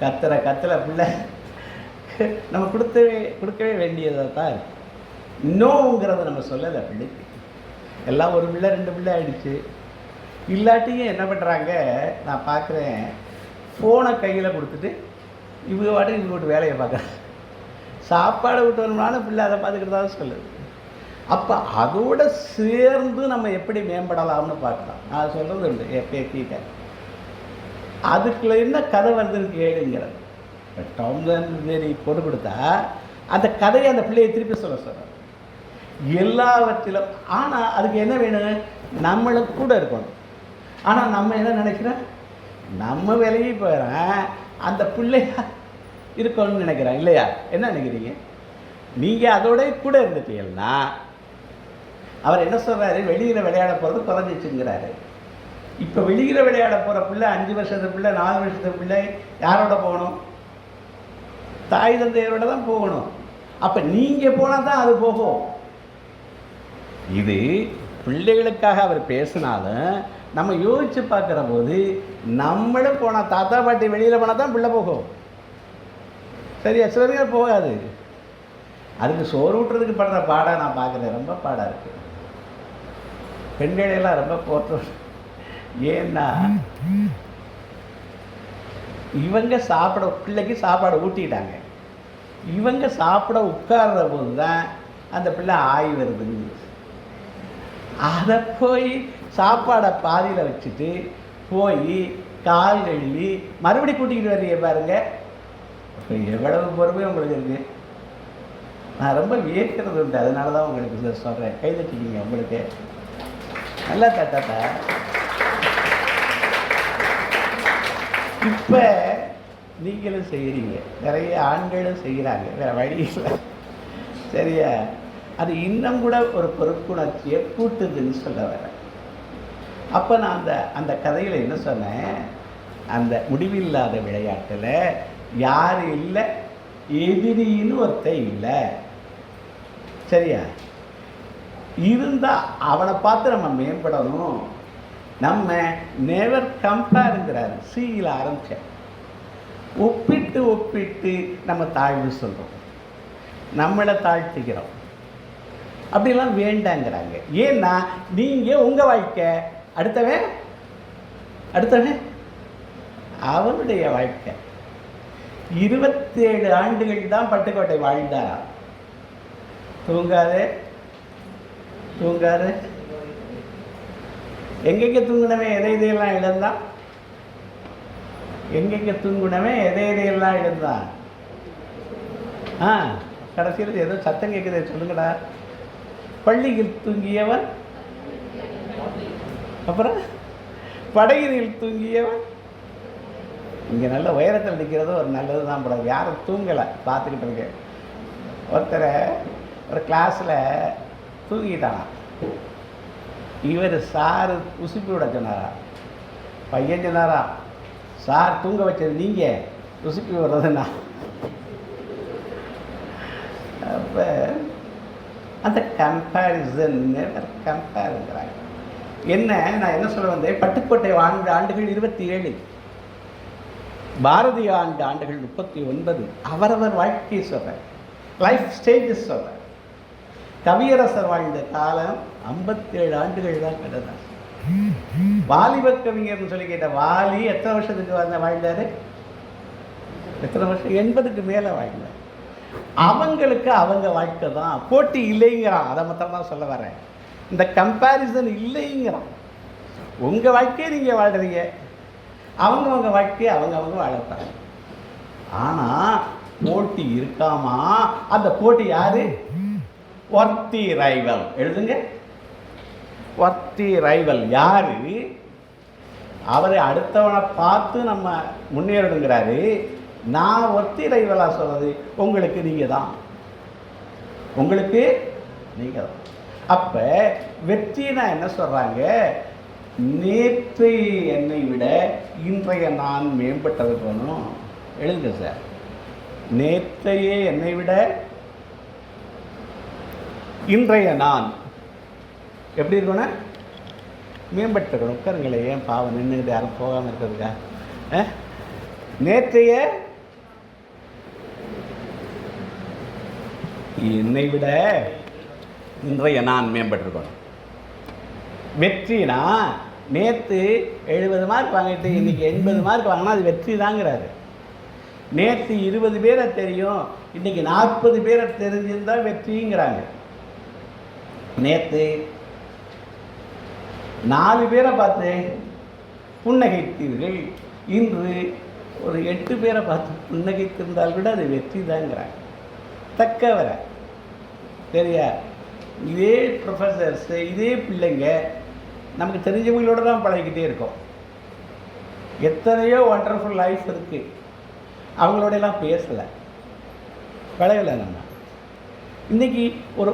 கத்துற பிள்ளை நம்ம கொடுக்கவே வேண்டியதாக தான் இருக்குது. இன்னோங்கிறத நம்ம சொல்லலை பிள்ளைக்கு. எல்லாம் ஒரு பிள்ளை 2 பிள்ளை ஆகிடுச்சு. இல்லாட்டியும் என்ன பண்ணுறாங்க, நான் பார்க்குறேன், ஃபோனை கையில் கொடுத்துட்டு இவங்க வாட்டு வேலையை பார்க்குறேன். சாப்பாடு விட்டு வரணும்னாலும் பிள்ளை அதை பார்த்துக்கிட்டு தான் சொல்லுது. அப்போ அதோடு சேர்ந்து நம்ம எப்படி மேம்படலாம்னு பார்க்கலாம். நான் சொல்கிறது உண்டு எப்பேக்கிட்ட அதுக்குள்ள என்ன கதை வருதுன்னு கேளுங்கிறது. இப்போ டாம் அண்ட் ஜெர்ரி போட்டு கொடுத்தா அந்த கதையை அந்த பிள்ளையை திருப்பி சொல்கிறார் எல்லாவற்றிலும். ஆனால் அதுக்கு என்ன வேணும்? நம்மளுக்கு கூட இருக்கணும். ஆனால் நம்ம என்ன நினைக்கிறோம்? நம்ம விலகி போகிறேன், அந்த பிள்ளையா இருக்கணும்னு நினைக்கிறேன். இல்லையா? என்ன நினைக்கிறீங்க? நீங்கள் அதோட கூட இருந்துட்டீங்கன்னா அவர் என்ன சொல்கிறாரு? வெளியில் விளையாட போகிறது குறைஞ்சிச்சுங்கிறாரு. இப்போ வெளியில் விளையாட போகிற பிள்ளை 5 வருஷத்து பிள்ளை 4 வருஷத்து பிள்ளை யாரோட போகணும்? தாய் தந்தையரோட தான் போகணும். அப்போ நீங்கள் போனால் தான் அது போகும். இது பிள்ளைகளுக்காக அவர் பேசினாலும் நம்ம யோசித்து பார்க்குற போது நம்மளும் போனால் தாத்தா பாட்டி வெளியில் போனால் தான் பிள்ளை போகும். சரியா? சில பேர் போகாது. அதுக்கு சோறு ஊட்டுறதுக்கு படுற பாடாக நான் பார்க்குறேன். ரொம்ப பாடாக இருக்குது. பெண்களெல்லாம் ரொம்ப போற்றோம். ஏன்னா இவங்க சாப்பிட பிள்ளைக்கு சாப்பாடு ஊட்டிட்டாங்க. இவங்க சாப்பிட உட்கார்ற போது தான் அந்த பிள்ளை ஆய் வருதுங்க. அதை போய் சாப்பாடை பாதியில் வச்சுட்டு போய் கால் கழுவி மறுபடி கூட்டிக்கிட்டு வர்றீங்க பாருங்க. இப்போ எவ்வளவு பொறுமை உங்களுக்கு இருக்குது. நான் ரொம்ப வியக்கிறது உண்டு. அதனால தான் உங்களுக்கு சொல்கிறேன். கை தட்டிக்கிங்க. உங்களுக்கு நல்லா தட்டாத்தா. இப்போ நீங்களும் செய்கிறீங்க, நிறைய ஆண்களும் செய்கிறாங்க, வேறு வழி இல்லை. சரியா? அது இன்னும் கூட ஒரு பொறுப்புணர்ச்சியை கூட்டுதுன்னு சொல்ல வரேன். அப்போ நான் அந்த கதையில் என்ன சொன்னேன்? அந்த முடிவில்லாத விளையாட்டில் யார் இல்லை, எதிரின்னு ஒருத்தன் இல்லை. சரியா? இருந்தால் அவனை பார்த்து நம்ம மேம்படணும். நம்ம நெவர் கம்பேருங்கிறார். சியில் ஆரம்பித்தேன். ஒப்பிட்டு நம்ம தாழ்வு சொல்கிறோம், நம்மளை தாழ்த்திக்கிறோம். அப்படிலாம் வேண்டாங்கிறாங்க. ஏன்னா நீங்கள் உங்கள் வாழ்க்கை, அடுத்தவன் அவனுடைய வாழ்க்கை. 27 ஆண்டுகள் தான் பட்டுக்கோட்டை வாழ்ந்தாரா. தூங்காது எங்கெங்கே தூங்கினவன் எதையெல்லாம் இழந்தான்? எங்கெங்கே தூங்கினவன் எதையெல்லாம் இழந்தான்? கடைசியில் ஏதோ சத்தம் கேட்குது, சொல்லுங்கடா. பள்ளியில் தூங்கியவன், அப்புறம் படகினில் தூங்கியவன். இங்கே நல்ல உயரத்தில் நிற்கிறது ஒரு நல்லது தான். போட யாரும் தூங்கலை, பார்த்துக்கிட்டு இருக்கேன். ஒருத்தரை ஒரு கிளாஸில் தூங்கிட்டானா. இவர் சார் உசுப்பி விட சொன்னாரா. பையன் சொன்னாரா, சார் தூங்க வச்சது நீங்கள், உசுப்பி விடுறதுன்னா. அப்போ அந்த கம்பேரிசன், நெவர் கம்பேருங்கிறாங்க. என்ன நான் என்ன சொல்ல வந்தேன்? பட்டுக்கோட்டை வாழ்ந்த ஆண்டுகள் 27, பாரதிய ஆண்டுகள் 39. அவரவர் வாழ்க்கையை சொல்கிறேன், லைஃப் ஸ்டேஜஸ் சொல்கிறேன். கவியரசர் வாழ்ந்த காலம் 57 ஆண்டுகள் தான் கண்டதான். வாலிப கவிஞர்னு சொல்லி கேட்ட வாலி எத்தனை வருஷத்துக்கு வாழ்ந்தார்? எத்தனை வருஷம்? 80க்கு மேலே வாழ்ந்தார். அவங்களுக்கு அவங்க வாழ்க்கை தான், போட்டி இல்லைங்கிறான். அதை மாத்திரம் தான் சொல்ல வரேன். இந்த கம்பேரிசன் இல்லைங்கிறான். உங்கள் வாழ்க்கையை நீங்கள் வாழ்கிறீங்க, அவங்கவுங்க வாழ்க்கையை அவங்கவுங்க வாழப்பாங்க. ஆனால் போட்டி இருக்காமா? அந்த போட்டி யாரு? Worthy rival. எழுதுங்க, ஒர்த்தி ரைவல் யாரு? அவரை அடுத்தவனை பார்த்து நம்ம முன்னேறணுங்கிறாரு. நான் ஒர்த்தி ரைவலாக சொல்கிறது உங்களுக்கு நீங்கள் தான், உங்களுக்கு நீங்கள் தான். அப்போ வெற்றினா என்ன சொல்கிறாங்க? நேற்று என்னை விட இன்றைய நான் மேம்பட்டது போகணும். எழுதுங்க சார். நேற்றையே என்னை விட இன்றைய நான் எப்படி இருக்கணும்? மேம்பட்டுக்கணும். உட்காருங்களே, ஏன் பாவம் நின்றுக்கிட்டு யாரும் போகாமல் இருக்கிறதுக்கா? நேற்றைய என்னை விட இன்றைய நான் மேம்பட்டிருக்கணும். வெற்றினா நேற்று 70 மார்க் வாங்கிட்டு இன்றைக்கி 80 மார்க் வாங்கினா அது வெற்றி தாங்கிறாரு. நேற்று 20 பேரை தெரியும், இன்றைக்கி 40 பேரை தெரிஞ்சிருந்தால் வெற்றிங்கிறாங்க. நேற்று 4 பேரை பார்த்து புன்னகைத்தீர்கள், இன்று ஒரு 8 பேரை பார்த்து புன்னகைத்திருந்தால் கூட அது வெற்றி தாங்கிறாங்க. தக்கவரை சரியா? இதே ப்ரொஃபஸர்ஸ், இதே பிள்ளைங்க நமக்கு தெரிஞ்சவங்களோட தான் பழகிக்கிட்டே இருக்கோம். எத்தனையோ ஒண்டர்ஃபுல் லைஃப் இருக்குது, அவங்களோடலாம் பேசலை, பழகலை. நம்ம இன்றைக்கி ஒரு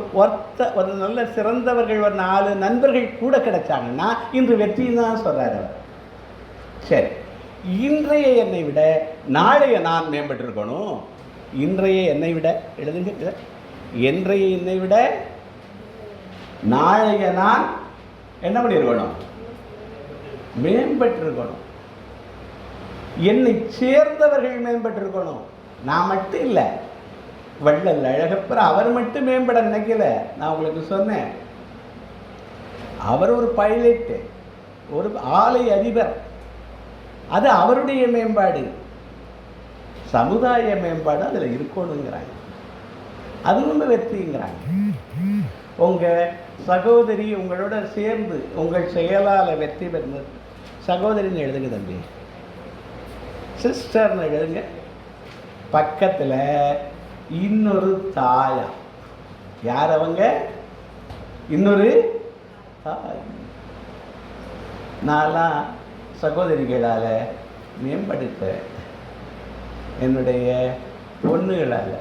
நல்ல சிறந்தவர்கள் ஒரு 4 நண்பர்கள் கூட கிடைச்சாங்கன்னா இன்று வெற்றின்னு தான் சொல்கிறார் அவர். சரி, இன்றைய என்னை விட நாளைய நான் மேம்பட்டிருக்கணும். இன்றைய என்னை விட எழுதுங்க, இன்றைய என்னை விட நாளைய நான் என்ன பண்ணியிருக்கணும்? மேம்பட்டிருக்கணும். என்னை சேர்ந்தவர்கள் மேம்பட்டிருக்கணும். நான் மட்டும் இல்லை, வள்ளல் அழகப்பர் அவர் மட்டும் மேம்பட நினைக்கல. நான் உங்களுக்கு சொன்னேன், அவர் ஒரு பைலட்டு, ஒரு ஆலை அதிபர், அது அவருடைய மேம்பாடு. சமுதாய மேம்பாடு அதில் இருக்கணுங்கிறாங்க. அது ஒன்று வெற்றிங்கிறாங்க. உங்கள் சகோதரி உங்களோட சேர்ந்து உங்கள் செயலால் வெற்றி பெறுது. சகோதரின்னு எழுதுங்க தம்பி, சிஸ்டர்னு எழுதுங்க. பக்கத்தில் இன்னொரு தாயா. யார் அவங்க? இன்னொரு தாய். நான்லாம் சகோதரிகளால் மேம்படுத்த, என்னுடைய பொண்ணுகளால்,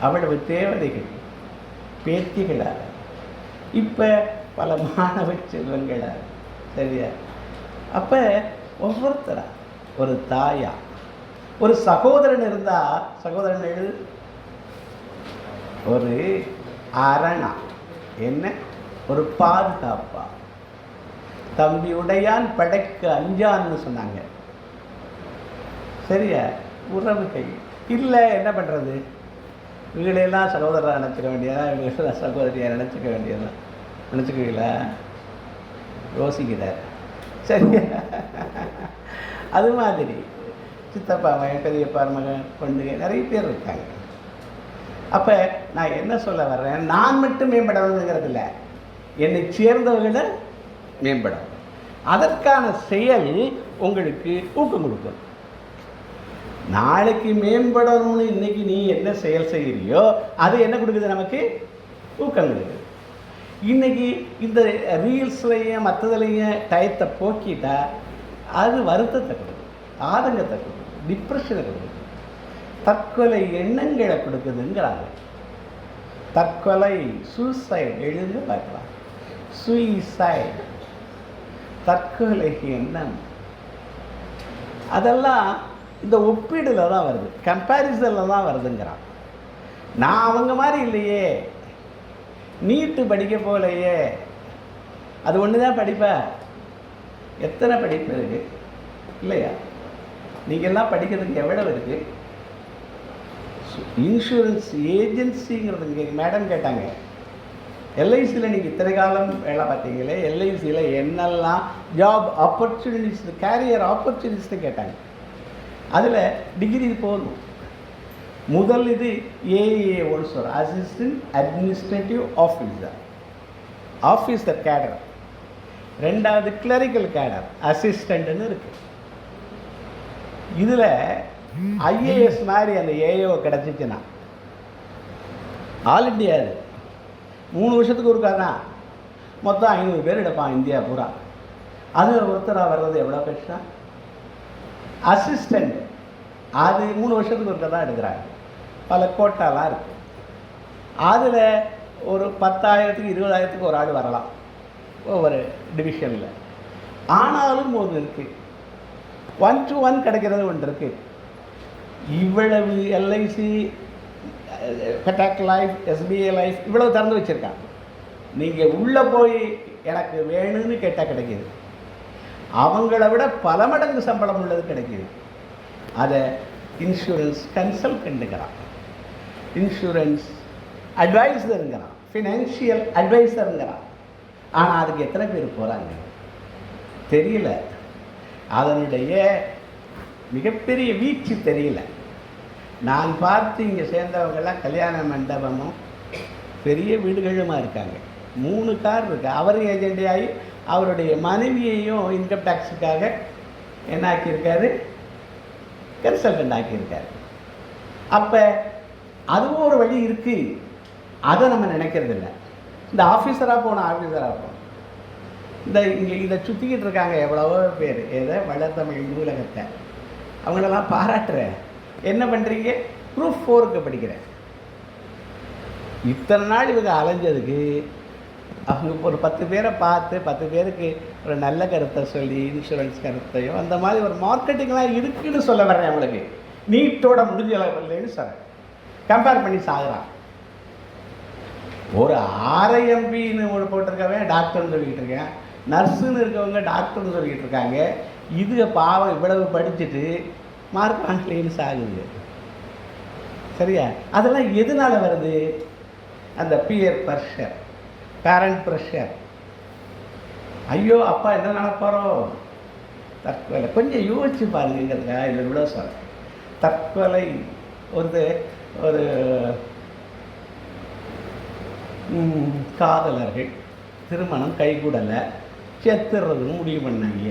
அவ்வளவு தேவதைகள் பேத்திகளால், இப்போ பல மாணவ செல்வங்களால். சரியா? அப்போ ஒவ்வொருத்தரா ஒரு தாயா, ஒரு சகோதரன் இருந்தால், சகோதரன் எழுது, ஒரு அரணா, என்ன ஒரு பாதுகாப்பா. தம்பி உடையான் படைக்கு அஞ்சான்னு சொன்னாங்க. சரியா? உறவுகள் இல்லை, என்ன பண்ணுறது? இவங்களெல்லாம் சகோதரராக நினச்சிக்க வேண்டியதா, இவங்களெல்லாம் சகோதரியாக நினச்சிக்க வேண்டியதான். நினச்சிக்குவீங்களா? யோசிக்கிறார். சரியா? அது மாதிரி சித்தப்பா மகன், பெரியப்பா மகன், பொண்ணுங்க நிறைய பேர் இருக்காங்க. அப்போ நான் என்ன சொல்ல வர்றேன், நான் மட்டும் மேம்படணுங்கிறது இல்லை, என்னை சேர்ந்தவர்களை மேம்படும். அதற்கான செயல் உங்களுக்கு ஊக்கம் கொடுக்கும். நாளைக்கு மேம்படணும்னு இன்னைக்கு நீ என்ன செயல் செய்கிறியோ அது என்ன கொடுக்குது? நமக்கு ஊக்கம் கொடுக்குது. இன்னைக்கு இந்த ரீல்ஸ்லையும் மற்றதுலையும் டயத்தை போக்கிட்டா அது வருத்தத்தை கொடுக்குது, ஆதங்கத்தை கொடுக்குது, டிப்ரெஷனை கொடுக்குது, தற்கொலை எண்ணங்களை கொடுக்குதுங்கிறாங்க. தற்கொலை, சூசைடு எழுந்து பார்க்கலாம். சூசைடு, தற்கொலை எண்ணம், அதெல்லாம் இந்த ஒப்பீடில் தான் வருது, கம்பேரிசனில் தான் வருதுங்கிறான். நான் அவங்க மாதிரி இல்லையே, நீட்டு படிக்க போகலையே, அது ஒன்று தான் படிப்பேன். எத்தனை படிப்பு இருக்குது இல்லையா? நீங்கள்லாம் படிக்கிறதுக்கு எவ்வளவு இருக்குது? இன்சூரன்ஸ் ஏஜென்சிங்கிறது இங்கே மேடம் கேட்டாங்க, எல்ஐசியில் நீங்கள் இத்தனை காலம் வேலை பார்த்தீங்களே, எல்ஐசியில் என்னெல்லாம் ஜாப் ஆப்பர்ச்சுனிட்டிஸ், கேரியர் ஆப்பர்ச்சுனிட்டிஸ்னு கேட்டாங்க. அதில் டிகிரி போதும். முதல் இது ஏஏ ஒன்சோர், assistant administrative officer, officer cadre. ரெண்டாவது கிளரிக்கல் கேடர், அசிஸ்டண்ட்னு இருக்குது. இதில் ஐஏஎஸ் மாதிரி அந்த ஏஓ கிடச்சிச்சுன்னா ஆல் இண்டியா அது 3 வருஷத்துக்கு ஒருக்கா தான், மொத்தம் 500 பேர் எடுப்பான் இந்தியா பூரா. அது ஒருத்தராக வர்றது எவ்வளோ கஷ்டம்? அசிஸ்டண்ட் அது 3 வருஷத்துக்கு ஒருக்கா தான் எடுக்கிறாங்க. பல கோட்டாலாம் இருக்குது. அதில் ஒரு 10,000க்கு 20,000க்கு ஒரு ஆள் வரலாம் ஒவ்வொரு டிவிஷனில். ஆனாலும் ஒன்று இருக்குது, 1 to 1 கிடைக்கிறது ஒன்று இருக்குது. இவ்வளவு LIC, Cuttack life, SBI life இவ்வளவு திறந்து வச்சுருக்காங்க. நீங்கள் உள்ளே போய் எனக்கு வேணும்னு கேட்டால் கிடைக்கிது. அவங்கள விட பல மடங்கு சம்பளம் உள்ளது கிடைக்கிது. அதை இன்சூரன்ஸ் கன்சல்டன்ட்டுங்கிறான், இன்சூரன்ஸ் அட்வைசருங்கிறான், ஃபினான்ஷியல் அட்வைசருங்கிறான். ஆனால் அதுக்கு எத்தனை பேர் போகிறாங்க தெரியல. அதனுடைய மிகப்பெரிய வீச்சு தெரியல. நான் பார்த்து இங்கே சேர்ந்தவங்கெல்லாம் கல்யாண மண்டபமும் பெரிய வீடுகளுமா இருக்காங்க. 3 கார் இருக்குது. அவரும் ஏஜென்ட் ஆகி அவருடைய மனைவியையும் இன்கம் டேக்ஸுக்காக என்ன ஆக்கியிருக்காரு, கன்சல்டன்ட் ஆக்கியிருக்காரு. அப்போ அதுவும் ஒரு வழி இருக்குது, அதை நம்ம நினைக்கிறது இல்லை. இந்த ஆஃபீஸராக போகணும். இந்த இங்கே இதை சுற்றிக்கிட்டு இருக்காங்க எவ்வளவோ பேர், ஏதோ வளர்த்தமிழ் நூலகத்தை, அவங்களெல்லாம் பாராட்டுறேன். என்ன பண்ணுறீங்க? குரூப் 4க்கு படிக்கிறேன். இத்தனை நாள் இவங்க அலைஞ்சதுக்கு அவங்க ஒரு 10 பேரை பார்த்து 10 பேருக்கு ஒரு நல்ல கருத்தை சொல்லி, இன்சூரன்ஸ் கருத்தையோ அந்த மாதிரி ஒரு மார்க்கெட்டிங்லாம் இருக்குதுன்னு சொல்ல வர்றேன். அவங்களுக்கு நீட்டோட முடிஞ்ச இல்லைன்னு சொல்கிறேன். கம்பேர் பண்ணி சாகுறான். ஒரு RIMBன்னு ஒன்று போட்டிருக்கவன் டாக்டர்னு சொல்லிக்கிட்டு இருக்கேன், நர்ஸுன்னு இருக்கவங்க டாக்டர்னு சொல்லிக்கிட்டு இருக்காங்க. இது பாவம் இவ்வளவு படிச்சுட்டு மார்க் வாங்கலேன்னு சாகுது. சரியா? அதெல்லாம் எதனால் வருது? அந்த பியர் ப்ரெஷர், பேரண்ட் ப்ரெஷர். ஐயோ அப்பா என்ன நினைப்பாரோ, தற்கொலை. கொஞ்சம் யோசிச்சு பாருங்கிறதுக்கா இல்லை இவ்வளோ சொல்கிறேன். தற்கொலை ஒரு காதலர்கள் திருமணம் கைகூடலை, செத்துறதுன்னு முடிவு பண்ணாங்க.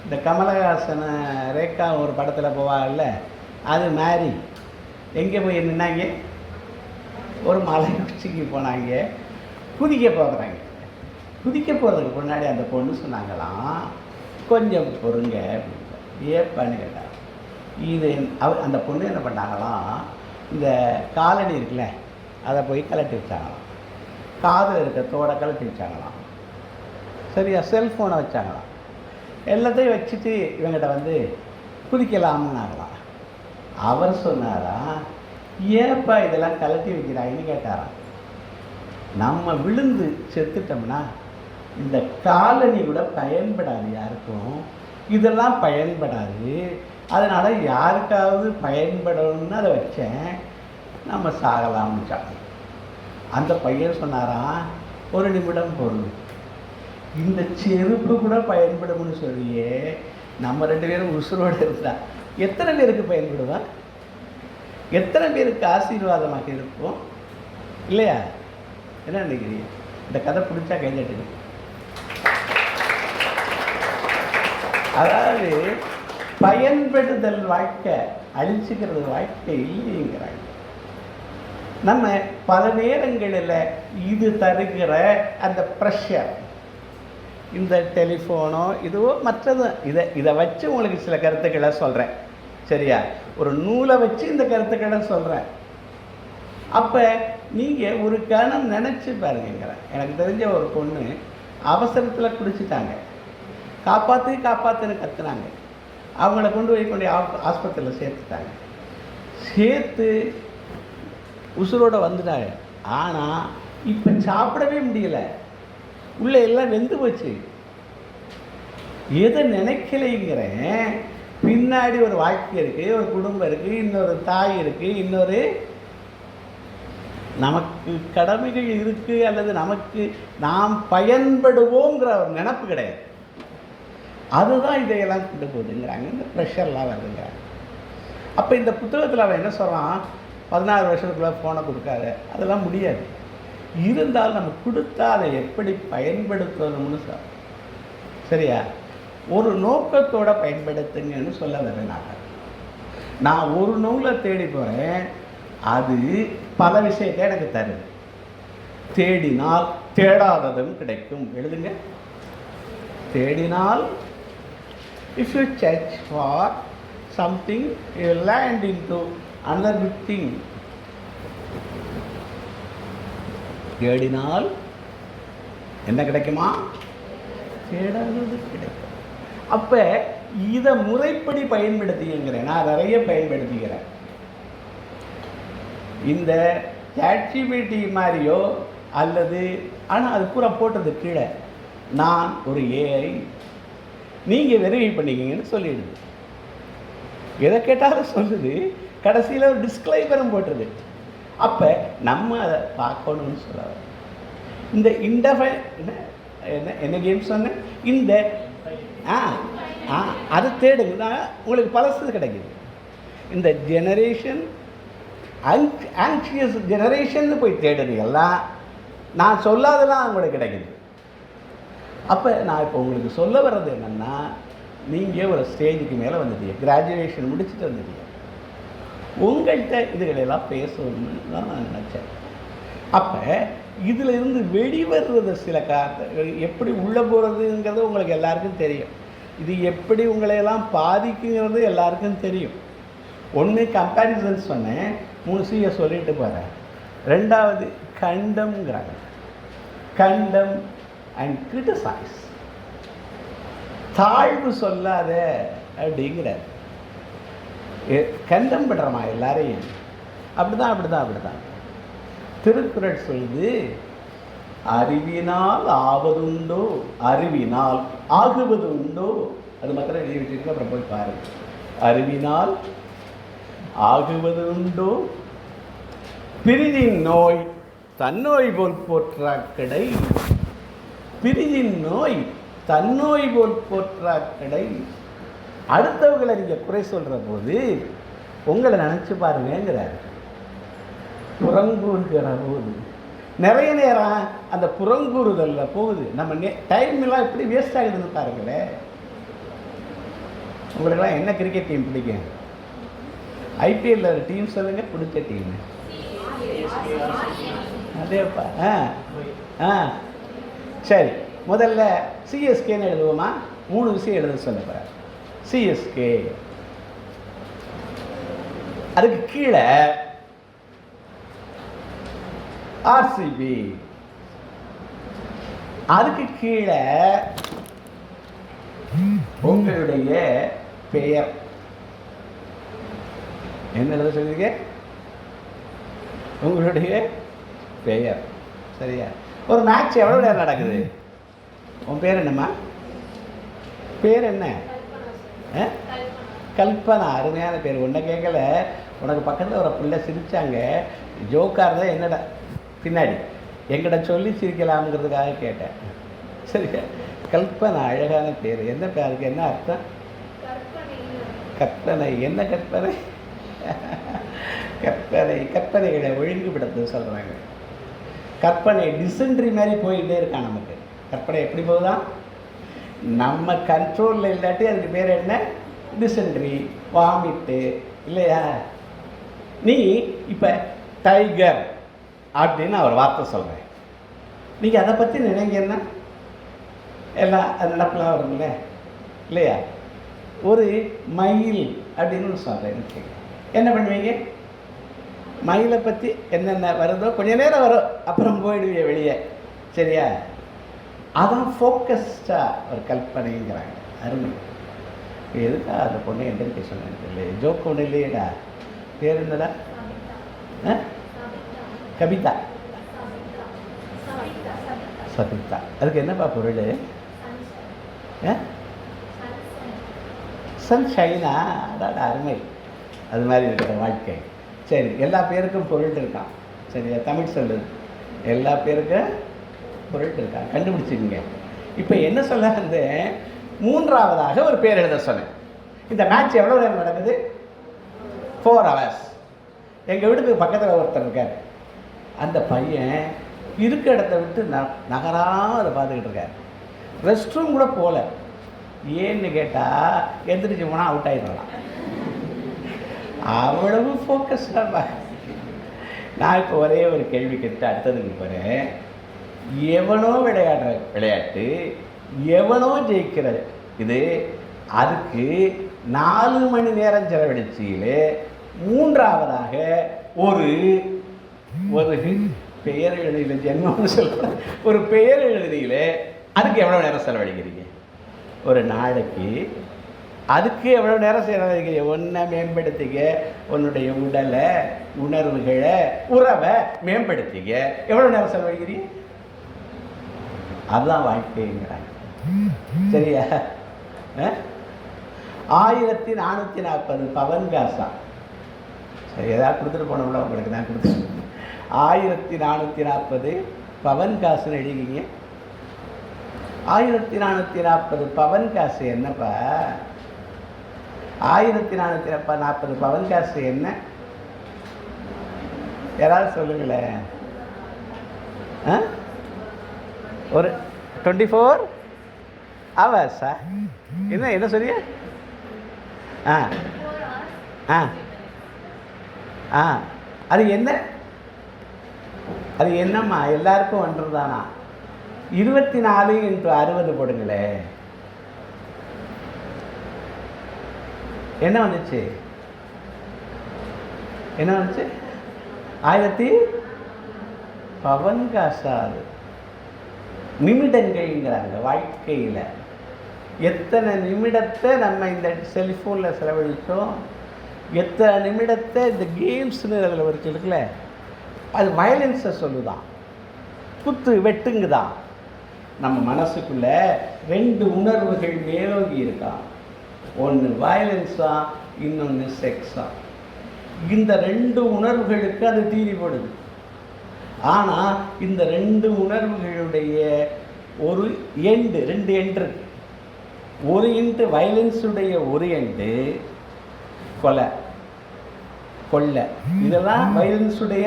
இந்த கமலஹாசனை ரேகா ஒரு படத்தில் போவாங்கல்ல, அது மாதிரி எங்கே போய் நின்னாங்க, ஒரு மலை உச்சிக்கு போனாங்க, குதிக்க போகிறாங்க. குதிக்க போகிறதுக்கு முன்னாடி அந்த பொண்ணு சொன்னாங்களாம், கொஞ்சம் பொறுங்க அப்படின்னு. ஏப்பான்னு கேட்டாங்க. இது அந்த பொண்ணு என்ன பண்ணாங்களாம், இந்த காலனி இருக்குல்ல அதை போய் கலட்டி வச்சாங்களாம், காதில் இருக்க தோடை கலட்டி வச்சாங்களாம். சரியா? செல்ஃபோனை வச்சாங்களாம். எல்லாத்தையும் வச்சுட்டு இவங்கிட்ட வந்து குதிக்கலாம்னாங்களாம். அவர் சொன்னாரா, ஏப்பா இதெல்லாம் கலட்டி வைக்கிறாங்கன்னு கேட்டாராம். நம்ம விழுந்து செத்துட்டோம்னா இந்த காலனி கூட பயன்படாது யாருக்கும், இதெல்லாம் பயன்படாது, அதனால் யாருக்காவது பயன்படணும்னு அதை வச்சேன், நம்ம சாகலாம்னு. அந்த பையன் சொன்னாராம், ஒரு நிமிடம் பொருள், இந்த செருப்பு கூட பயன்படும்னு சொல்லியே நம்ம 2 பேரும் உசுரோடு இருந்தா எத்தனை பேருக்கு பயன்படுவா, எத்தனை பேருக்கு ஆசீர்வாதமாக இருக்கும் இல்லையா? என்ன நினைக்கிறீங்க? இந்த கதை பிடிச்சா கைதட்டுங்க. அதாவது பயன்படுதல் வாழ்க்கை, அழிச்சுக்கிறது வாழ்க்கை இல்லைங்கிறாங்க. நம்ம பல நேரங்களில் இது தருகிற அந்த ப்ரெஷர், இந்த டெலிஃபோனோ இதுவோ மற்றது, இதை வச்சு உங்களுக்கு சில கருத்துக்களை சொல்கிறேன். சரியா? ஒரு நூலை வச்சு இந்த கருத்துக்களை சொல்கிறேன். அப்போ நீங்கள் ஒரு கணம் நினச்சி பாருங்கிறேன். எனக்கு தெரிஞ்ச ஒரு பொண்ணு அவசரத்தில் குடிச்சிட்டாங்க, காப்பாற்றுன்னு கத்துனாங்க. அவங்கள கொண்டு ஆஸ்பத்திரியில் சேர்த்துட்டாங்க. சேர்த்து உசுரோடு வந்துட்டாங்க. ஆனால் இப்போ சாப்பிடவே முடியலை, உள்ளே எல்லாம் வெந்து போச்சு. எதை நினைக்கலைங்கிறேன், பின்னாடி ஒரு வாழ்க்கை இருக்குது, ஒரு குடும்பம் இருக்குது, இன்னொரு தாய் இருக்குது, இன்னொரு நமக்கு கடமைகள் இருக்குது, அல்லது நமக்கு நாம் பயன்படுவோங்கிற ஒரு நினப்பு கிடையாது. அதுதான் இதையெல்லாம் கொண்டு போகுதுங்கிறாங்க, இந்த ப்ரெஷர்லாம் வருதுங்கிறாங்க. அப்போ இந்த புத்தகத்தில் அவன் என்ன சொல்கிறான், 16 வருஷத்துக்குள்ளே ஃபோனை கொடுக்காத, அதெல்லாம் முடியாது. இருந்தாலும் நம்ம கொடுத்தா அதை எப்படி பயன்படுத்தணும்னு சரியா? ஒரு நோக்கத்தோடு பயன்படுத்துங்கன்னு சொல்ல வரேன். நான் ஒரு நூலை தேடி போகிறேன், அது பல விஷயத்தை எனக்கு தருது. தேடினால் தேடாததும் கிடைக்கும். எழுதுங்க. தேடினால், if you search for something, you land into another big thing. தேடினால் என்ன கிடைக்குமா? தேடாதது கிடைக்கும். அப்போ இதை முறைப்படி பயன்படுத்திங்கிறேன். நான் நிறைய பயன்படுத்திக்கிறேன். இந்த ChatGPT மாதிரியோ அல்லது, ஆனால் அது பூரா போட்டது கீழே நான் ஒரு AI, நீங்கள் வெரிஃபை பண்ணிக்கிங்கன்னு சொல்லிடுது. எதை கேட்டாலும் சொல்லுது. கடைசியில் ஒரு டிஸ்க்ளைமரும் போட்டுருது. அப்போ நம்ம அதை பார்க்கணும்னு சொல்ல இந்த என்ன கேம் சொன்னேன், இந்த அதை தேடுங்கன்னா உங்களுக்கு பழசு கிடைக்குது. இந்த ஜெனரேஷன் ஆங்ஷியஸ் ஜெனரேஷன் போய் தேடுறீங்கல்லாம் நான் சொல்லாதெல்லாம் உங்களுக்கு கிடைக்குது. அப்போ நான் இப்போ உங்களுக்கு சொல்ல வர்றது என்னென்னா, நீங்கள் ஒரு ஸ்டேஜுக்கு மேலே வந்துட்டீங்க, கிராஜுவேஷன் முடிச்சுட்டு வந்துட்டீங்க. உங்கள்கிட்ட இதுகளெல்லாம் பேசணும்னு தான் நான் நினச்சேன். அப்போ இதில் இருந்து வெளிவர்றது சில எப்படி உள்ளே போகிறதுங்கிறது உங்களுக்கு எல்லாருக்கும் தெரியும். இது எப்படி உங்களையெல்லாம் பாதிக்குங்கிறது எல்லாருக்கும் தெரியும். ஒன்று கம்பேரிசன் சொன்னேன், 3 Cயை சொல்லிட்டு போகிறேன். 2வது கண்டம்ங்கிறாங்க. கண்டம் அண்ட் கிரிட்டிசைஸ், தாழ்வு சொல்லாத அப்படிங்கிறார். கண்டம் படுறமா எல்லாரையும், அப்படிதான். திருக்குறள் சொல்லுது, அறிவினால் ஆவதுண்டோ அறிவினால் ஆகுவது உண்டோ. அது மாத்திரம் எழுதி வச்சுருக்கு, அப்புறம் போய் பாருங்க. அறிவினால் ஆகுவது உண்டோ, பிரிதின் நோய் தன்னோய் போல் போற்றாக்கடை. பிரிதின் நோய் தன்னோய் போல் போற்றாக்கடை. அடுத்தவர்களை நீங்கள் குறை சொல்கிற போது உங்களை நினச்சி பாருங்கிறார். புறங்கூறுகிற போது நிறைய நேரம் அந்த புறங்கூறுதலில் போகுது. நம்ம டைம்லாம் எப்படி வேஸ்ட் ஆகுதுன்னு பாருங்களேன். உங்களுக்கெல்லாம் என்ன கிரிக்கெட் டீம் பிடிக்கும்? ஐபிஎல்ல ஒரு டீம் சொல்லுங்கள், பிடிச்ச டீம். அதேப்பா. சரி, முதல்ல சிஎஸ்கேன்னு எழுதுவோமா? 3 விஷயம் எழுத சொல்ல. சிஎஸ்கே, அதுக்கு கீழே ஆர்சிபி, அதுக்கு கீழே உங்களுடைய பெயர் என்ன எழுத சொல்லுங்க? உங்களுடைய பெயர். சரியா? ஒரு மேட்ச் எவ்வளோ நேரம் நடக்குது? உன் பேர் என்னம்மா? பேர் என்ன? கல்பனா. அருமையான பேர். ஒன்றை கேட்கல, உனக்கு பக்கத்தில் ஒரு பிள்ளை சிரித்தாங்க, ஜோக்காக இருந்தால் என்னடா பின்னாடி எங்கிட்ட சொல்லி சிரிக்கலாம்ங்கிறதுக்காக கேட்டேன். சரியா? கல்பனா, அழகான பேர். என்ன பேர்? அதுக்கு என்ன அர்த்தம்? கற்பனை. என்ன கற்பனை? கற்பனைகளை ஒழுங்குபடுத்த சொல்கிறாங்க. கற்பனை டிசென்ட்ரி மாதிரி போயிட்டே இருக்கான் நமக்கு. கற்பனை எப்படி போகுதான்? நம்ம கண்ட்ரோலில் இல்லாட்டி அதுக்கு பேர் என்ன? டிசென்ட்ரி, வாமிட்டு, இல்லையா? நீ இப்போ டைகர் அப்படின்னு ஒரு வார்த்தை சொல்கிறேன், நீங்கள் அதை பற்றி நினைங்கன்னா எல்லாம் அது நடப்பெல்லாம் வருங்களே, இல்லையா? ஒரு மயில் அப்படின்னு சொல்கிறேன், என்ன பண்ணுவீங்க? மயிலை பற்றி என்னென்ன வருதோ கொஞ்சம் நேரம் வரும், அப்புறம் போயிடுவீங்க வெளியே. சரியா? அதான் ஃபோக்கஸ்டாக ஒரு கல்பனைங்கிறாங்க. அருமை. எதுக்கா அந்த பொண்ணு என்கிட்ட சொன்னேன் இல்லை, ஜோக்கு ஒன்று இல்லையேடா. பேர் என்னடா? கவிதா. சபிதா. அதுக்கு என்னப்பா பொருள்? சன்ஷைனா? அடாடா, அருமை. அது மாதிரி இருக்கிற வாழ்க்கை. சரி, எல்லா பேருக்கும் பொருள் இருக்கான். சரியா? தமிழ் சொல்லுது, எல்லா பேருக்கும் பொருள் இருக்கான். கண்டுபிடிச்சிக்கங்க. இப்போ என்ன சொல்ல வந்து 3ஆவதாக ஒரு பேர் எழுத சொன்னேன். இந்த மேட்ச் எவ்வளோ நேரம் நடக்குது? 4 hours. எங்கள் வீட்டுக்கு பக்கத்தில் ஒருத்தர் இருக்கார். அந்த பையன் இருக்க இடத்த விட்டு நகராக அதை பார்த்துக்கிட்டு இருக்கார். ரெஸ்ட் ரூம் கூட போகல. ஏன்னு கேட்டால் எந்திரிச்சு போனால் அவுட் ஆகிடலாம். அவ்வளவு ஃபோக்கஸ்டாக. நான் இப்போ ஒரே ஒரு கேள்வி கேட்டு அடுத்ததுக்கு போகிறேன். எவனோ விளையாடுற விளையாட்டு, எவனோ ஜெயிக்கிற இது, அதுக்கு 4 மணி நேரம் செலவழிச்சியிலே 3ஆவதாக ஒரு ஒரு பெயர் எழுதியில் ஜென்மம்னு சொல்கிறேன், ஒரு பெயர் எழுதியில் அதுக்கு எவ்வளோ நேரம் செலவழிக்கிறீங்க? ஒரு நாளைக்கு அதுக்கு எவ்வளோ நேரம் செலவழிக்கிறீங்க? ஒன்றை மேம்படுத்திக்க, உன்னுடைய உடலை, உணர்வுகளை, உறவை மேம்படுத்திக்க எவ்வளோ நேரம் செலவழிக்கிறீங்க? அதுதான் வாழ்க்கைங்கிறாங்க. சரியா? 1440 பவன் காசா? சரி, ஏதாவது கொடுத்துட்டு போனோம்ல உங்களுக்கு, நான் கொடுத்துருக்கேன். 1440 பவன் காசுன்னு எழுதிக்கிங்க. 1440 பவன் காசு என்னப்பா? 1440 பவன் காசு என்ன? யாராவது சொல்லுங்களேன். ஒரு 24 ஹவர்ஸா? என்ன சொல்லிய? ஆ ஆ ஆ அது என்ன? அது என்னம்மா எல்லாருக்கும் ஒன்றுதானா? 24 × 60 போடுங்களே. என்ன வந்துச்சு? 1000 பவன் காசாது நிமிடங்கள்ங்கிறாங்க. வாழ்க்கையில் எத்தனை நிமிடத்தை நம்ம இந்த செல்ஃபோனில் செலவழித்தோம், எத்தனை நிமிடத்தை இந்த கேம்ஸ்னு அதில் ஒரு இருக்குல்ல, அது வயலன்ஸை சொல்லுதான், குத்து வெட்டுங்குதான். நம்ம மனசுக்குள்ள 2 உணர்வுகள் மேலோங்கி இருக்கான். ஒன்று வயலன்ஸா, இன்னொன்று செக்ஸா. இந்த 2 உணர்வுகளுக்கு அது தீனி போடுது. ஆனால் இந்த 2 உணர்வுகளுடைய ஒரு எண்டு, 2 எண்டு இருக்கு. ஒரு எண்டு வயலன்ஸுடைய ஒரு எண்டு கொலை கொள்ளை, இதெல்லாம் வயலன்ஸுடைய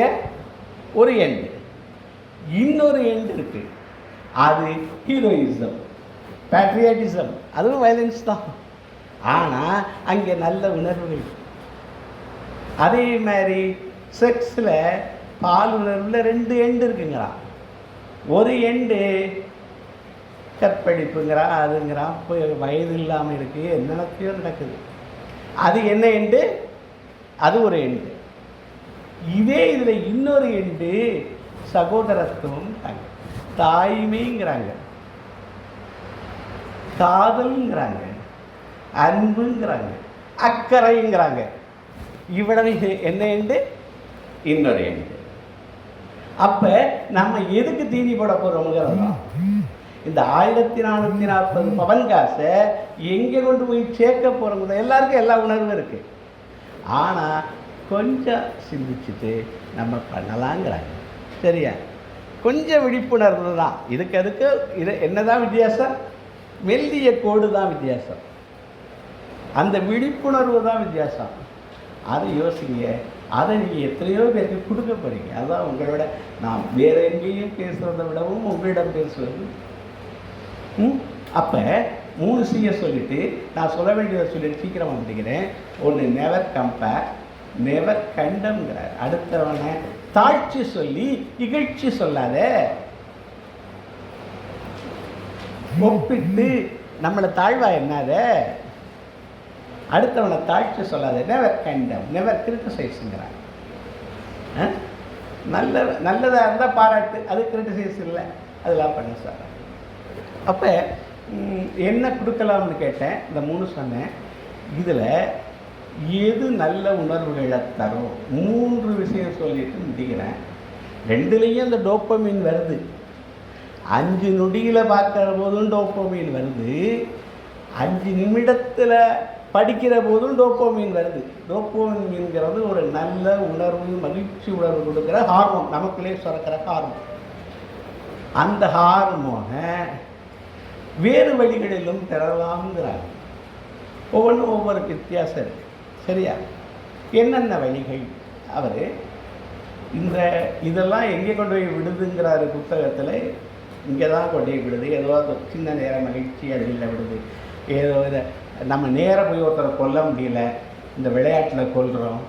ஒரு எண்டு. இன்னொரு எண்டு இருக்கு, அது ஹீரோயிசம், பேட்ரியாட்டிசம், அதுவும் வயலன்ஸ் தான். ஆனால் அங்கே நல்ல உணர்வுகள். அதே மாதிரி செக்ஸில் பால் உணர்வில் 2 எண்டு இருக்குங்கிறான். ஒரு எண்டு கற்பழிப்புங்கிறான், அதுங்கிறான், வயது இல்லாமல் இருக்குது, என்னென்னத்தையோ நடக்குது. அது என்ன எண்டு? அது ஒரு எண்டு. இதே இதில் இன்னொரு எண்டு சகோதரத்துவம், தாய்மைங்கிறாங்க, காதல்ங்கிறாங்க, அன்புங்கிறாங்க, அக்கறைங்கிறாங்க. இவ்வளவு என்ன எண்டு? இன்னொரு எண்டு. அப்போ நம்ம எதுக்கு தீனி போட போகிறோம்ங்கிறதா? இந்த 1440 பவன் காசை எங்கே கொண்டு போய் சேர்க்க போகிறோம்? எல்லாருக்கும் எல்லா உணர்வும் இருக்குது. ஆனால் கொஞ்சம் சிந்திச்சுட்டு நம்ம பண்ணலாங்கிறாங்க. சரியா? கொஞ்சம் விழிப்புணர்வு தான் இதுக்கு. இது என்னதான் வித்தியாசம்? மெல்லிய கோடு தான் வித்தியாசம். அந்த விழிப்புணர்வு தான் வித்தியாசம். அதை யோசிங்க. அதை நீங்கள் எத்தனையோ பேருக்கு கொடுக்க போகிறீங்க. அதுதான் உங்களோட, நான் வேறு எங்கேயும் பேசுகிறத விடவும் உங்களிடம் பேசுவது. அப்போ 3 Cயை சொல்லிவிட்டு நான் சொல்ல வேண்டியதை சொல்லிட்டு சீக்கிரமாக முடிக்கிறேன். ஒன்று நெவர் கம்பேர், நெவர் கண்டம்ங்கிற. அடுத்தவனை தாழ்ச்சி சொல்லி இகழ்ச்சி சொல்லாத. ஒப்பிட்டு நம்மளை தாழ்வா என்னாத. அடுத்தவனை தாழ்ச்சி சொல்லாத. நெவர் கண்டம், நெவர் கிரிட்டிசைஸுங்கிறாங்க. நல்லதாக இருந்தால் பாராட்டு, அது கிரிட்டிசைஸ் இல்லை, அதெல்லாம் பண்ண சார். அப்போ என்ன கொடுக்கலாம்னு கேட்டேன். இந்த 3 சொன்னேன். இதில் எது நல்ல உணர்வுகளை தரும்? 3 விஷயம் சொல்லிட்டு முடிக்கிறேன். 2லேயும் அந்த டோப்பமீன் வருது. 5 நொடியில் பார்க்குற போதும் டோப்பமீன் வருது, 5 நிமிடத்தில் படிக்கிற போதும் டோப்பமீன் வருது. டோப்பமீன்கிறது ஒரு நல்ல உணர்வு, மகிழ்ச்சி உணர்வு கொடுக்குற ஹார்மோன், நமக்குள்ளே சுரக்கிற ஹார்மோன். அந்த ஹார்மோனை வேறு வழிகளிலும் பெறலாம்ங்கிறாங்க. ஒவ்வொன்றும் ஒவ்வொரு வித்தியாசம் இருக்குது. சரியா? என்னென்ன வழிகள்? அவர் இதெல்லாம் எங்கே கொண்டு போய் விடுதுங்கிறாரு புத்தகத்தில். இங்கே தான் கொண்டு போய் விடுது. ஏதோ சின்ன நேர மகிழ்ச்சி அதில் விடுது. ஏதோ இதை நம்ம நேராக போய் ஒருத்தரை கொல்ல முடியல, இந்த விளையாட்டில் கொல்கிறோம்.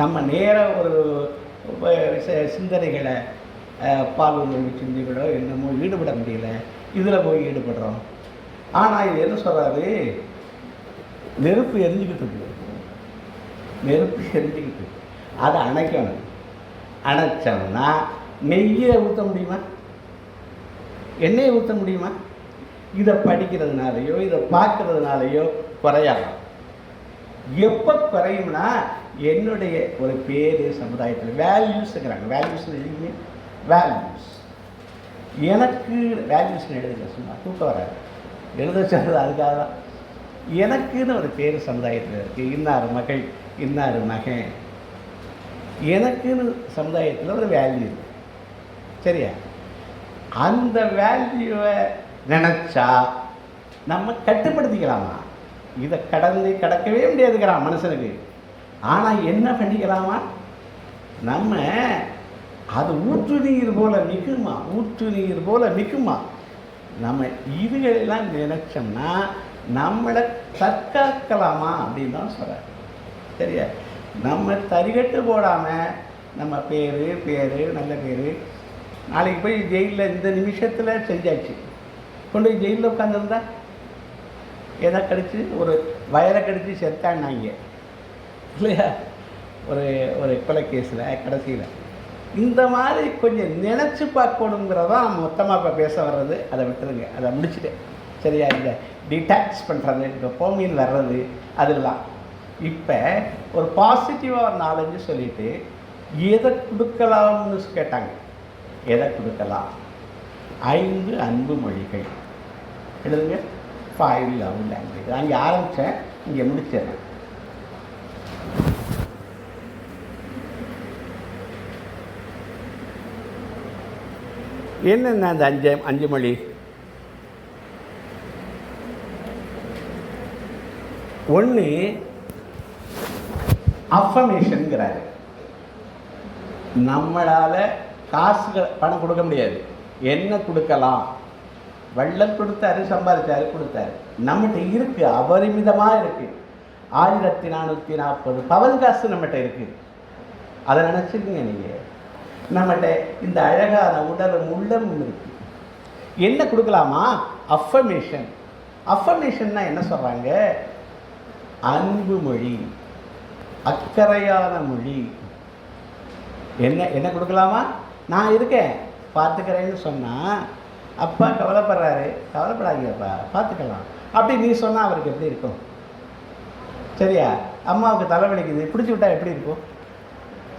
நம்ம நேராக ஒரு சிந்தனைகளை பால் உணர்வு சிந்திகளோ என்னமோ ஈடுபட முடியல, இதில் போய் ஈடுபடுறோம். ஆனால் இது என்ன சொல்கிறாரு? நெருப்பு எரிஞ்சிக்கிட்டு இருக்குது, நெருப்பு எரிஞ்சிக்கிட்டு, அதை அணைக்கணும். அணைச்சோம்னா நெய்யை ஊற்ற முடியுமா? எண்ணெயை ஊற்ற முடியுமா? இதை படிக்கிறதுனாலையோ இதை பார்க்கறதுனாலையோ குறையாகும். எப்போ குறையும்னா என்னுடைய ஒரு பேர் சமுதாயத்தில் வேல்யூஸுங்கிறாங்க. வேல்யூஸ் எழுதிங்க. வேல்யூஸ் எனக்கு வேல்யூஸ்னு எழுதுங்க. சும்மா தூக்கம் வராது, எழுத சொல்கிறது அதுக்காக தான். எனக்குன்னு ஒரு பேர் சமுதாயத்தில் இருக்குது. இன்னார் மகள், இன்னார் மகன். எனக்குன்னு சமுதாயத்தில் ஒரு வேல்யூ இருக்குது. சரியா? அந்த வேல்யூவை நினச்சா நம்ம கட்டுப்படுத்திக்கலாமா? இதை கடக்கவே முடியாதுங்கிறான் மனுஷனுக்கு. ஆனால் என்ன பண்ணிக்கலாமா? நம்ம அது ஊற்று நீர் போல மிகுமா, ஊற்று நீர் போல மிகுமா. நம்ம இதுகளெல்லாம் நினைச்சோம்னா நம்மளை தற்காக்கலாமா அப்படின்னு தான் சொல்கிறார். சரியா? நம்ம தறிகட்டு போடாமல் நம்ம பேர் நல்ல பேர் நாளைக்கு போய் ஜெயிலில் இந்த நிமிஷத்தில் செஞ்சாச்சு, கொண்டு போய் ஜெயிலில் உட்காந்துருந்தா எதை கடிச்சு ஒரு வயரை கடிச்சு செத்தான்னாங்க இல்லையா? ஒரு கொலை கேஸில் கடைசியில் இந்த மாதிரி கொஞ்சம் நினச்சி பார்க்கணுங்கிறதான் மொத்தமாக இப்போ பேச வர்றது. அதை விட்டுருங்க, அதை முடிச்சுட்டேன். சரியா? இந்த டிடாச் பண்ணுறது, இப்போ போமீன் வர்றது, அதெல்லாம் இப்போ ஒரு பாசிட்டிவாக ஒரு நாலஞ்சு சொல்லிவிட்டு எதை கொடுக்கலாம்னு கேட்டாங்க. எதை கொடுக்கலாம்? 5 அன்பு மொழிகள் எழுதுங்க. 5 லவ் லாங்குவேஜ். அங்கே ஆரம்பித்தேன், இங்கே முடிச்சிடறேன். என்னென்ன அந்த 5 மொழி? ஒன்று அஃபர்மேஷன்ங்கிறாரு. நம்மளால் காசுகள் பணம் கொடுக்க முடியாது, என்ன கொடுக்கலாம்? வெள்ளம் கொடுத்தாரு, சம்பாதிச்சாரு, கொடுத்தாரு. நம்மகிட்ட இருக்குது, அபரிமிதமாக இருக்குது. 1440 பவன் காசு நம்மகிட்ட இருக்குது. அதை நினச்சிருக்கீங்க நீங்கள். நம்மகிட்ட இந்த அழகான உடலும் உள்ளமும் இருக்குது. என்ன கொடுக்கலாமா? அஃபர்மேஷன். அஃபர்மேஷன்னா என்ன சொல்கிறாங்க? அன்பு மொழி, அக்கறையான மொழி. என்ன கொடுக்கலாமா? நான் இருக்கேன், பார்த்துக்கிறேன்னு சொன்னால் அப்பா கவலைப்படுறாரு, கவலைப்படாதீங்கப்பா பார்த்துக்கலாம் அப்படி நீ சொன்னால் அவருக்கு எப்படி இருக்கும்? சரியா? அம்மாவுக்கு தலைவலிக்குது, பிடிச்சி விட்டா எப்படி இருக்கும்?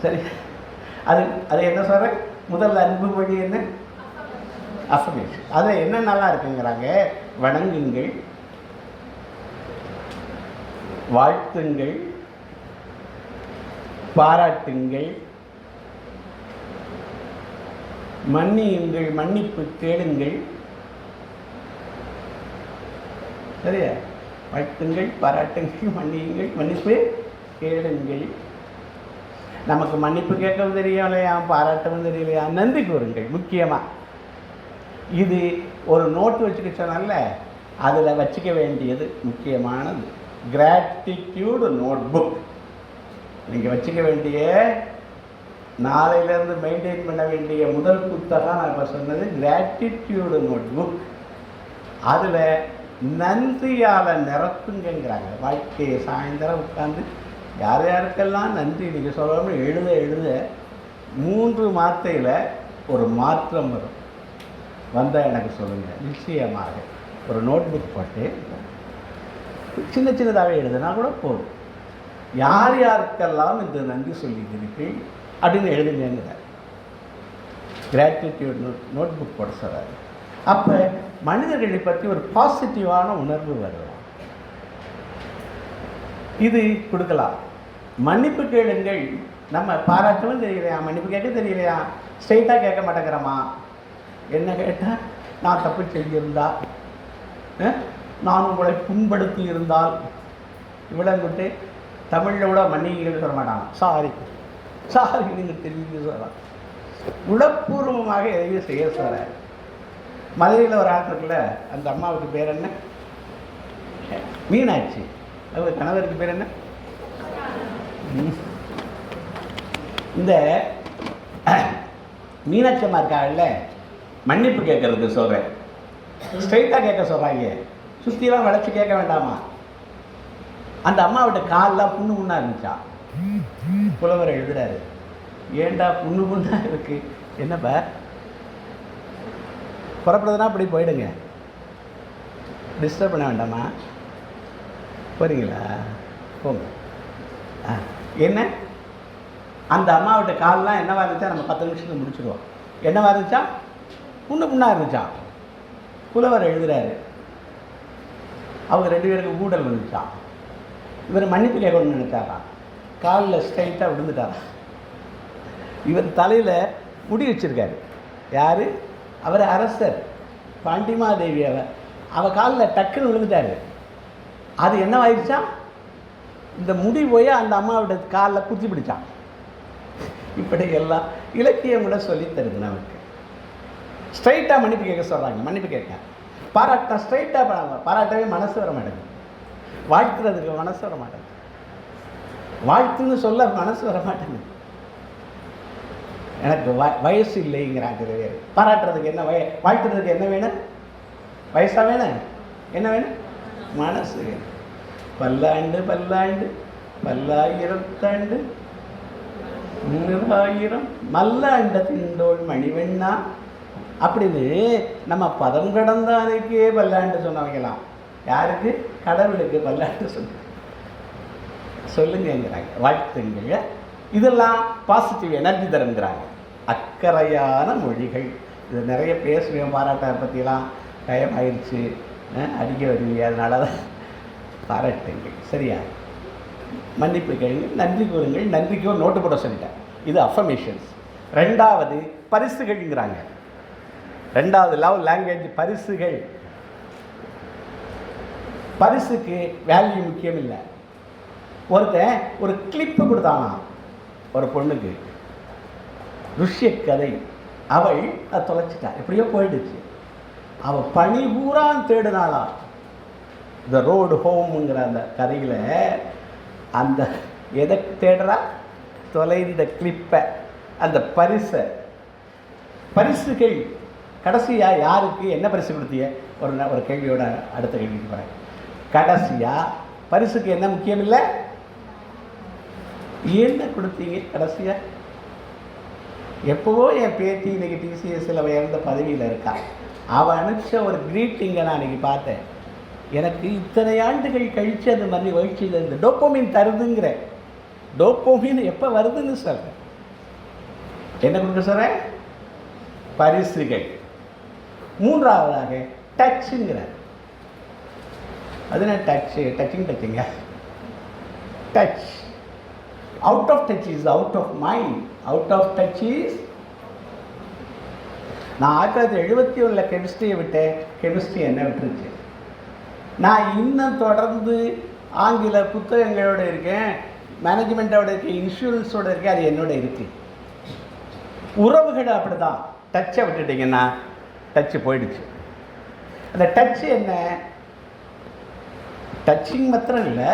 சரி, அது என்ன சொல்கிறேன்? முதல்ல அன்பு மொழி என்ன? அஃபர்மேஷன். அதில் என்ன நல்லா இருக்குங்கிறாங்க? வணங்குங்கள், வாழ்த்துங்கள், பாராட்டுங்கள், மன்னியுங்கள், மன்னிப்பு கேளுங்கள். சரியா? வாழ்த்துங்கள், பாராட்டுங்கள், மன்னியுங்கள், மன்னிப்பு கேளுங்கள். நமக்கு மன்னிப்பு கேட்கவும் தெரியலையா, பாராட்டவும் தெரியலையா, நன்றி கூறுங்கள். முக்கியமாக இது ஒரு நோட்டு வச்சுக்க சொன்னால அதில் வச்சுக்க வேண்டியது முக்கியமானது. கிராட்டிடியூடு நோட் புக் நீங்கள் வச்சுக்க வேண்டிய, நாளையிலேருந்து மெயின்டைன் பண்ண வேண்டிய முதல் புத்தகம் நான் இப்போ சொன்னது கிராட்டிடியூடு நோட் புக். அதில் நன்றியால் நிரப்புங்கிறாங்க. வாழ்க்கையை சாயந்தரம் உட்காந்து யார் யாருக்கெல்லாம் நன்றி நீங்கள் சொல்லணும் எழுத 3 வார்த்தையில் ஒரு மாற்றம் வரும். வந்தால் எனக்கு சொல்லுங்கள். நிச்சயமாக ஒரு நோட் புக் போட்டு சின்னதாகவே எழுதுனா கூட போதும். யார் யாருக்கெல்லாம் இந்த நன்றி சொல்லிக்கிறீர்கள் அப்படின்னு எழுதுங்கிற கிராட்டிடியூட் நோட் புக் போட சொல்கிறாரு. அப்போ மனிதர்களை பற்றி ஒரு பாசிட்டிவான உணர்வு வரும். இது கொடுக்கலாம். மன்னிப்பு கேளுங்கள். நம்ம பாராட்டவும் தெரியலையா, மன்னிப்பு கேட்க தெரியலையா, ஸ்ட்ரெயிட்டாக கேட்க மாட்டேங்கிறோமா? என்ன கேட்டால், நான் தப்பு செஞ்சிருந்தா, நான் உங்களை புண்படுத்தி இருந்தால், இவ்வளோங்கிட்டு தமிழில் கூட மன்னிகள் சொல்ல மாட்டாங்க. சாரி நீங்கள் தெரிஞ்சு சொல்லலாம். உடற்பூர்வமாக எதையும் செய்ய சொல்ல. மதுரையில் ஒரு ஆள் இருக்குல்ல, அந்த அம்மாவுக்கு பேர் என்ன? மீனாட்சி. அவங்க கணவருக்கு பேர் என்ன? இந்த மீனாட்சி அம்மா இருக்காங்கல்ல, மன்னிப்பு கேட்கறதுக்கு சொல்கிறேன். ஸ்ட்ரைட்டாக கேட்க சொல்கிறாங்க, சுற்றிலாம் வளைச்சி கேட்க வேண்டாமா? அந்த அம்மாவோட காலெலாம் புண்ணா இருந்துச்சா. புலவர் எழுதுறாரு, ஏண்டா புண்ணா இருக்கு, என்னப்பா புறப்படுறதுனா அப்படி போயிடுங்க, டிஸ்டர்ப் பண்ண வேண்டாமா, போகிறீங்களா போங்க. என்ன அந்த அம்மாவோட காலெலாம் என்னவா இருந்துச்சா? நம்ம 10 நிமிஷத்துக்கு முடிச்சுடுவோம். என்னவா இருந்துச்சா? புண்ணா இருந்துச்சா. புலவர் எழுதுறாரு, அவங்க 2 பேருக்கு ஊடல் வந்துச்சா. இவர் மன்னிப்பு கேட்கணும்னு நினைச்சாரா, காலில் ஸ்ட்ரைட்டாக விழுந்துட்டாரா. இவர் தலையில் முடி வச்சுருக்காரு. யார்? அவர் அரசர் பாண்டிமாதேவி. அவள் காலில் டக்குன்னு விழுந்துட்டார். அது என்னவாயிடுச்சா? இந்த முடி போய் அந்த அம்மாவோட காலில் குத்தி பிடிச்சான். இப்படி எல்லாம் இலக்கியம் கூட சொல்லி தருது நமக்கு. ஸ்ட்ரைட்டாக மன்னிப்பு கேட்க சொல்கிறாங்க, மன்னிப்பு கேட்க பாராட்டினா ஸ்ட்ரைட்டாக பாராட்டவே மனசு வர மாட்டேங்குது, வாழ்த்துறதுக்கு மனசு வர மாட்டேங்குது, வாழ்த்துன்னு சொல்ல மனசு வர மாட்டேங்குது. எனக்கு வயசு இல்லைங்கிறாங்க வேறு. பாராட்டுறதுக்கு என்ன வாழ்த்துறதுக்கு என்ன வேணும்? வயசாக வேணும், என்ன வேணும்? மனசு வேணும். பல்லாண்டு பல்லாண்டு பல்லாயிரத்தாண்டு 100,000 மல்லாண்ட திண்டோள் மணிவெண்ணா அப்படின்னு நம்ம பதம் கடந்தானுக்கே பல்லாண்டு சொன்னவங்களாம். யாருக்கு? கடவுளுக்கு பல்லாண்டு சொல்லுங்கிறாங்க, வாழ்த்துங்க. இதெல்லாம் பாசிட்டிவ் எனர்ஜி தருங்கிறாங்க. அக்கறையான மொழிகள். இது நிறைய பேசுவேன், பாராட்டை பற்றிலாம் டைம் ஆயிடுச்சு, அடிக்க வருவீங்க, அதனால தான் பாராட்டுங்கள். சரியா? மன்னிப்பு கேளுங்கள், நன்றி கூறுங்கள். நன்றிக்கு ஒரு நோட்டு போட சொல்லிட்டேன். இது அஃபர்மேஷன்ஸ். ரெண்டாவது பரிசுகள்ங்கிறாங்க. ரெண்டாவது லவ் லாங்குவேஜ் பரிசுகள். பரிசுக்கு வேல்யூ முக்கியம் இல்லை. ஒருத்தன் ஒரு கிளிப்பு கொடுத்தானா ஒரு பொண்ணுக்கு, ருஷ்ய கதை, அவள் அதை தொலைச்சிட்டா, எப்படியோ போயிடுச்சு. அவள் பணி பூரா தேடினாளா. த ரோடு ஹோம்ங்கிற அந்த கதையில் அந்த எதை தேடுறா? தொலைந்த கிளிப்பை, அந்த பரிசுகள். கடைசியாக யாருக்கு என்ன பரிசு கொடுத்தீங்க? ஒரு கேள்வியோட அடுத்த கேள்விக்கு போகிறேன். கடைசியாக பரிசுக்கு என்ன முக்கியம் இல்லை, என்ன கொடுத்தீங்க கடைசியாக? எப்போவோ என் பேத்தி இன்னைக்கு டிசிஎஸ்ல உயர்ந்த பதவியில் இருக்கா, அவள் அனுப்பிச்ச ஒரு க்ரீட்டிங்கை நான் இன்னைக்கு பார்த்தேன். எனக்கு இத்தனை ஆண்டுகள் கழித்து அந்த மாதிரி வகிச்சு இந்த டோப்போமின் தருதுங்கிற. டோப்போமின் எப்போ வருதுன்னு சொல்கிறேன். என்ன கொடுக்க சொல்கிறேன்? பரிசுகள். மூன்றாவதாக டச்சுங்கிற. அது என்ன டச்சு? டச்சிங்க touch. Out of touch is out of mind. Out of touch is. நான் 1971 கெமிஸ்ட்ரியை விட்டேன், கெமிஸ்ட்ரி என்ன விட்டுருச்சு. நான் இன்னும் தொடர்ந்து ஆங்கில புத்தகங்களோடு இருக்கேன், மேனேஜ்மெண்ட்டோட இருக்கேன், இன்சூரன்ஸோடு இருக்கேன், அது என்னோட இருக்குது. உறவுகள் அப்படி தான். டச்சை விட்டுட்டிங்கன்னா டச்சு போயிடுச்சு. அந்த டச்சு என்ன? டச்சிங் மாத்திரம் இல்லை,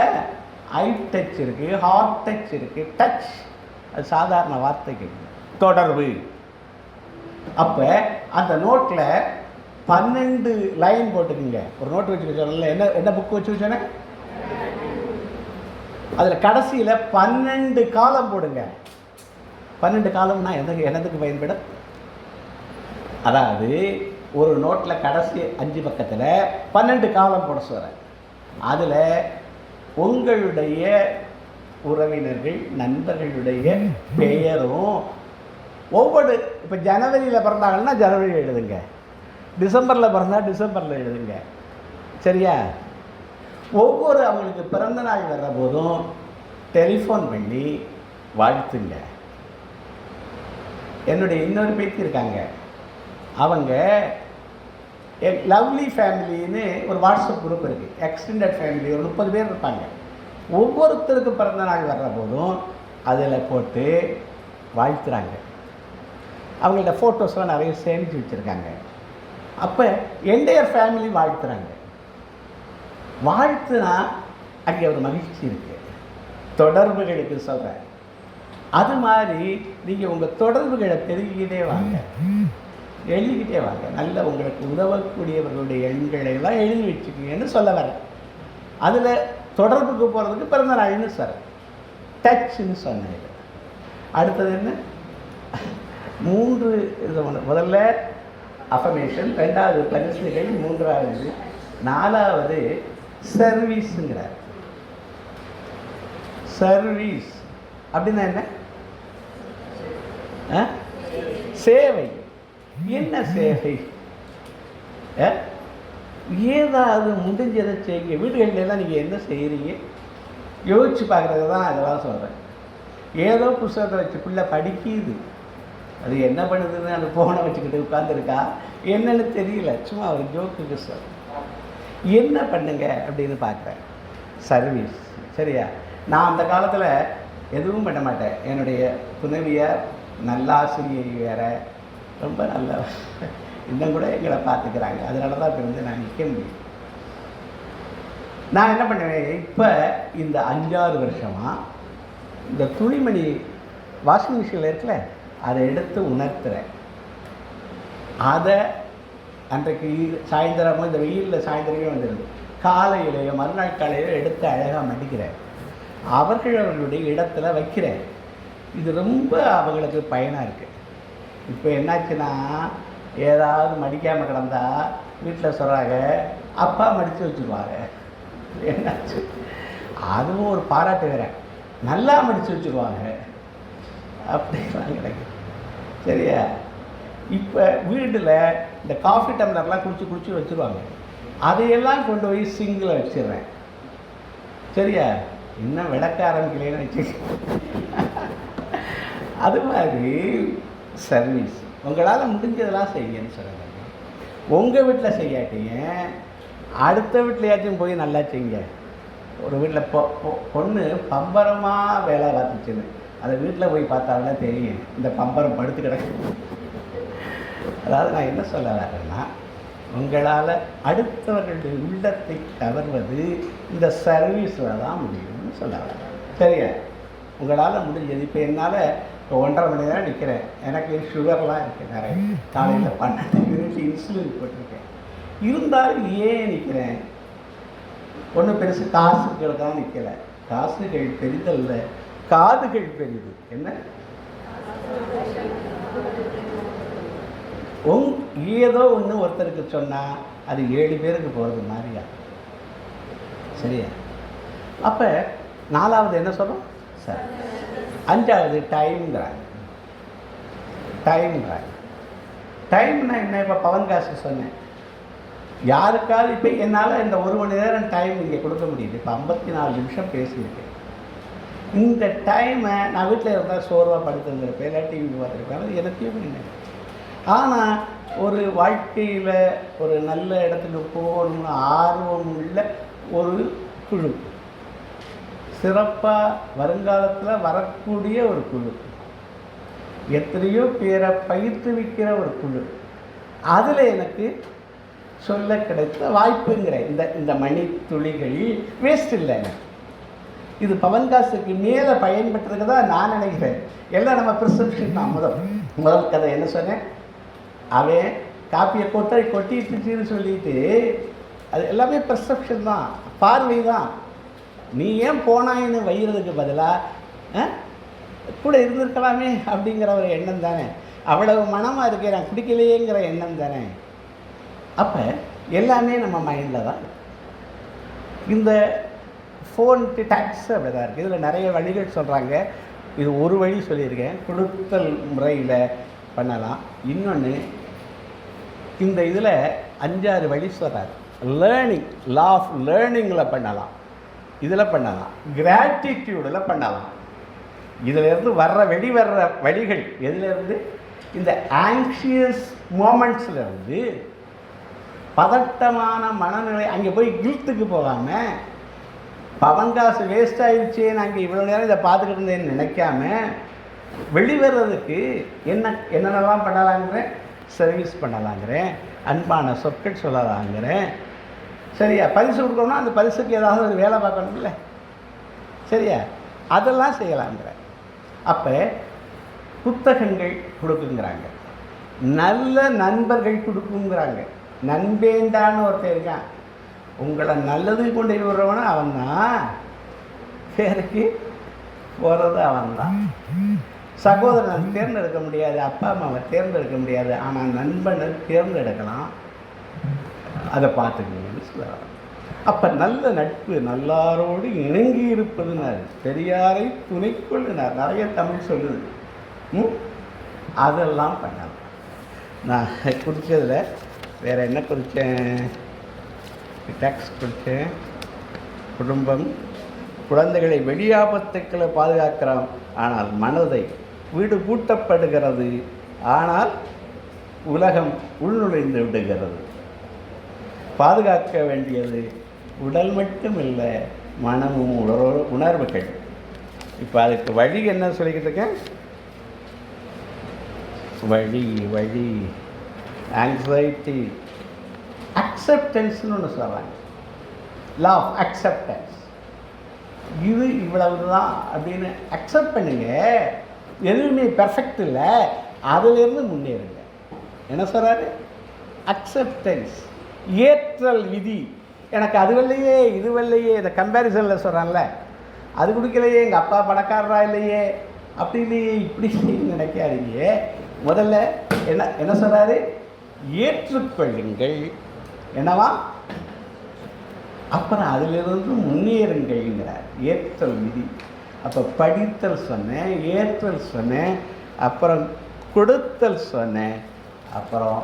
ஐ டச் இருக்குது, ஹார்ட் டச் இருக்குது. டச் அது சாதாரண வார்த்தைக்கு தொடர்பு. அப்போ அந்த நோட்டில் 12 லைன் போட்டுக்குங்க. ஒரு நோட்டு வச்சுக்க சொல்லல, என்ன புக்கு வச்சு வச்சோன்னே அதில் கடைசியில் 12 காலம் போடுங்க. 12 காலம்னா என்னதுக்கு பயன்படும்? அதாவது ஒரு நோட்டில் கடைசி 5 பக்கத்தில் 12 காலம் போட சொல்கிறேன். அதில் உங்களுடைய உறவினர்கள் நண்பர்களுடைய பெயரும் ஒவ்வொரு, இப்போ ஜனவரியில் பிறந்தாங்கன்னா ஜனவரி எழுதுங்க, டிசம்பரில் பிறந்தால் டிசம்பரில் எழுதுங்க. சரியா? ஒவ்வொரு அவங்களுக்கு பிறந்த நாள் வர்ற போதும் டெலிஃபோன் பண்ணி வாழ்த்துங்க. என்னுடைய இன்னொரு பேத்தி இருக்காங்க, அவங்க லவ்லி ஃபேமிலின்னு ஒரு வாட்ஸ்அப் குரூப் இருக்குது, எக்ஸ்டெண்டட் ஃபேமிலி, ஒரு 30 பேர் இருப்பாங்க. ஒவ்வொருத்தருக்கு பிறந்த நாள் வர்ற போதும் அதில் போட்டு வாழ்த்துறாங்க. அவங்கள்ட்ட ஃபோட்டோஸ்லாம் நிறைய சேமித்து வச்சுருக்காங்க. அப்போ என்டையர் ஃபேமிலி வாழ்த்துறாங்க. வாழ்த்துனா அங்கே ஒரு மகிழ்ச்சி இருக்குது. தொடர்புகளுக்கு சொல்கிறேன். அது மாதிரி நீங்கள் உங்கள் தொடர்புகளை பெருகிக்கிட்டே வாங்க, எழுதிக்கிட்டே வாங்க. நல்ல உங்களுக்கு உதவக்கூடியவர்களுடைய எண்களை எல்லாம் எழுதி வச்சுக்கீங்கன்னு சொல்ல வரேன். அதில் தொடர்புக்கு போகிறதுக்கு பிறந்த நாள்னு சார் டச்சுன்னு சொன்னேன். அடுத்தது என்ன? 3 இது. முதல்ல அஃபர்மேஷன், 2வது பரிசுகள், 3வது 4வது சர்வீஸுங்கிறார். சர்வீஸ் அப்படின்னா என்ன? சேவை. என்ன சேவை? ஏதாவது முடிஞ்சதை செய்யுங்க. வீடுகளிலெல்லாம் நீங்கள் என்ன செய்கிறீங்க யோசிச்சு பார்க்குறது தான் அதெல்லாம் சொல்கிறேன். ஏதோ புத்தகத்தை வச்சு பிள்ளை படிக்குது, அது என்ன பண்ணுதுன்னு அந்த ஃபோனை வச்சுக்கிட்டு உட்காந்துருக்கா, என்னன்னு தெரியல, சும்மா ஒரு ஜோக்குக்கு சார். என்ன பண்ணுங்க அப்படின்னு பார்க்குறேன். சர்வீஸ். சரியா? நான் அந்த காலத்தில் எதுவும் பண்ண மாட்டேன். என்னுடைய துணைவியார் நல்லாசிரியை வேற, ரொம்ப நல்ல இன்னும் கூட எங்களை பார்த்துக்கிறாங்க. அதனால தான் இப்போ வந்து நான் நிற்க முடியும். நான் என்ன பண்ணுவேன், இப்போ இந்த 5-6 வருஷமாக இந்த துணிமணி வாஷிங் மிஷினில் இருக்குல்ல, அதை எடுத்து உணர்த்துறேன். அதை அன்றைக்கு சாயந்தரமோ இந்த வெயிலில் சாயந்தரமே வந்துடுது, காலையிலேயோ மறுநாள் காலையிலோ எடுத்து அழகாக மடிக்கிறேன். அவர்களுடைய இடத்துல வைக்கிறேன். இது ரொம்ப அவங்களுக்கு பயனாக இருக்குது. இப்போ என்னாச்சுன்னா, ஏதாவது மடிக்காமல் கிடந்தா வீட்டில் சொல்கிறாங்க, அப்பா மடித்து வச்சுருவாங்க. என்னாச்சு, அதுவும் ஒரு பாராட்டு வேற, நல்லா மடித்து வச்சுருவாங்க அப்படிலாம் கிடைக்கும். சரியா? இப்போ வீட்டில் இந்த காஃபி டம்ளர்லாம் குடிச்சு வச்சுருவாங்க. அதையெல்லாம் கொண்டு போய் சிங்கில் வச்சிடுறேன். சரியா? இன்னும் விளக்க ஆரம்பிக்கலன்னு வச்சு. அது மாதிரி சர்வீஸ் உங்களால் முடிஞ்சதெல்லாம் செய்யுன்னு சொல்லுங்க. உங்கள் வீட்டில் செய்யாட்டீங்க, அடுத்த வீட்லையாச்சும் போய் நல்லா செய்யுங்க. ஒரு வீட்டில் பொண்ணு பம்பரமாக வேலை பார்த்துச்சுன்னு அதை வீட்டில் போய் பார்த்தாங்கன்னா தெரியும், இந்த பம்பரம் படுத்து கிடக்கு. அதாவது நான் என்ன சொல்ல வரேன்னா, உங்களால் அடுத்தவர்களுடைய உள்ளத்தை கவர்வது இந்த சர்வீஸில் தான் முடியும்னு சொல்ல வரேன். சரியா? உங்களால் முடிஞ்சது. இப்போ என்னால் இப்போ 1.5 மணி நேரம் நிற்கிறேன். எனக்கு சுகர்லாம் இருக்குது நிறைய. காலையில் 12 யூனிட் இன்சுலின் போட்டிருக்கேன். இருந்தாலும் ஏன் நிற்கிறேன்? ஒன்றும் பெருசு காசுகளுக்காக நிற்கலை. காசுகள் பெரிதல்ல, காதுகள் பெரிது. என்ன? ஏதோ ஒன்று ஒருத்தருக்கு சொன்னால் அது 7 பேருக்கு போகிறது மாதிரியா? சரியா? அப்போ 4வது என்ன சொல்கிறோம்? சரி. 5வது டைம்ங்கிறாங்க. டைம்னா என்ன? இப்போ பவன் காசு சொன்னேன். யாருக்காவது இப்போ என்னால் இந்த 1 மணி நேரம் டைம் இங்கே கொடுக்க முடியுது. இப்போ 54 நிமிஷம் பேசியிருக்கேன். இந்த டைமை நான் வீட்டில் இருந்தால் சோர்வாக படுத்துருந்துருப்பேன், இல்லை டிவி பார்த்துருப்பேன், அது எனக்கே இல்லை. ஆனால் ஒரு வாழ்க்கையில் ஒரு நல்ல இடத்துக்கு போகணும்னு ஆர்வம் உள்ள ஒரு குழு, சிறப்பாக வருங்காலத்தில் வரக்கூடிய ஒரு குழு, எத்தனையோ பேரை பயிற்றுவிக்கிற ஒரு குழு, அதில் எனக்கு சொல்ல கிடைத்த வாய்ப்புங்கிற இந்த மணித்துளிகள் வேஸ்ட் இல்லை. இது பவன்காசுக்கு மேலே பயன்பட்டுருக்கு தான் நான் நினைக்கிறேன். எல்லாம் நம்ம ப்ரிசப்ஷன் தான். முதல் கதை என்ன சொன்னேன், அவன் காப்பியை கொட்டிட்டுச்சின்னு சொல்லிட்டு அது எல்லாமே ப்ரிசப்ஷன் தான், பார்வை தான். நீ ஏன் போனாயின்னு வைகிறதுக்கு பதிலாக கூட இருந்திருக்கலாமே அப்படிங்கிற ஒரு எண்ணம் தானே. அவ்வளவு மனமாக இருக்கே, நான் குடிக்கலையேங்கிற எண்ணம் தானே. அப்போ எல்லாமே நம்ம மைண்டில் தான். இந்த ஃபோன் டேக்ஸ் அப்படி தான் இருக்குது. இதில் நிறைய வழிகள் சொல்கிறாங்க. இது ஒரு வழி சொல்லியிருக்கேன், கொடுத்தல் முறையில் பண்ணலாம். இன்னொன்று, இந்த இதில் 5-6 வழி சொல்கிறார். லேர்னிங், லா ஆஃப் லேர்னிங்கில் பண்ணலாம், இதில் பண்ணலாம், கிராட்டிடியூடில் பண்ணலாம். இதிலேருந்து வெளிவர்ற வழிகள் எதுலேருந்து? இந்த ஆங்ஷியஸ் மோமெண்ட்ஸ்லேருந்து, பதட்டமான மனநிலை, அங்கே போய் கில்ட்டுக்கு போகாமல், பவன்காசு வேஸ்ட் ஆகிடுச்சே, நாங்கள் இவ்வளோ நேரம் இதை பார்த்துக்கிட்டு இருந்தேன்னு நினைக்காம வெளிவர்றதுக்கு என்னென்னலாம் பண்ணலாங்கிறேன். சர்வீஸ் பண்ணலாங்கிறேன், அன்பான சொற்கள் சொல்லலாங்கிறேன். சரியா? பரிசு கொடுக்கணும்னா அந்த பரிசுக்கு ஏதாவது ஒரு வேலை பார்க்கணும்ல. சரியா? அதெல்லாம் செய்யலாங்கிறேன். அப்போ புத்தகங்கள் கொடுக்குங்கிறாங்க, நல்ல நண்பர்கள் கொடுக்குங்கிறாங்க. நண்பேண்டான்னு ஒருத்தர் இருக்கான், உங்களை நல்லது கொண்டு விடுறவனா அவன் தான், பேருக்கு போகிறது அவன் தான். சகோதரனை தேர்ந்தெடுக்க முடியாது, அப்பா அம்மாவை தேர்ந்தெடுக்க முடியாது, ஆனால் நண்பனை தேர்ந்தெடுக்கலாம். அதை பார்த்துக்கணும்னு சொல்லுவாங்க. அப்போ நல்ல நட்பு, நல்லாரோடு இணங்கி இருப்பதுனார், பெரியாரை துணைக்கொள்ளினார், நிறைய தமிழ் சொல்லுது. அதெல்லாம் பண்ணலாம். நான் குறித்ததில் வேறு என்ன குறித்தேன்? டேக்ஸ் குறித்தேன், குடும்பம், குழந்தைகளை வெளியாபத்துக்களை பாதுகாக்கிறோம், ஆனால் மனதை வீடு பூட்டப்படுகிறது, ஆனால் உலகம் உள்நுழைந்து விடுகிறது. பாதுகாக்க வேண்டியது உடல் மட்டும் இல்லை, மனமும் உணர்வுகள். இப்போ அதுக்கு வழி என்ன சொல்லிக்கிட்டு இருக்கேன்? வழி ஆங்ஸைட்டி, அக்செப்டன்ஸ்னு ஒன்று சொல்கிறாங்க. Law of acceptance. இது இவ்வளவு தான் அப்படின்னு அக்செப்ட் பண்ணுங்க. எதுவுமே பெர்ஃபெக்ட் இல்லை, அதிலிருந்து முன்னேறுங்க. என்ன சொல்கிறாரு? அக்செப்டன்ஸ், ஏற்றல் விதி. எனக்கு அது வரலையே, இது வரலையே, இந்த கம்பேரிசனில் சொல்கிறான்ல, அது கொடுக்கலையே, எங்கள் அப்பா பணக்காரரா இல்லையே, அப்படி இல்லையே, இப்படி இல்லையே நினைக்காதீங்க. முதல்ல என்ன சொல்கிறாரு? ஏற்றுக்கொள்ளுங்கள். என்னவா? அப்புறம் அதிலிருந்து முன்னேறுங்கள்ங்கிறார். ஏற்றல் விதி. அப்போ படித்தல் சொன்னேன், ஏற்றல் சொன்னேன், அப்புறம் கொடுத்தல் சொன்னேன், அப்புறம்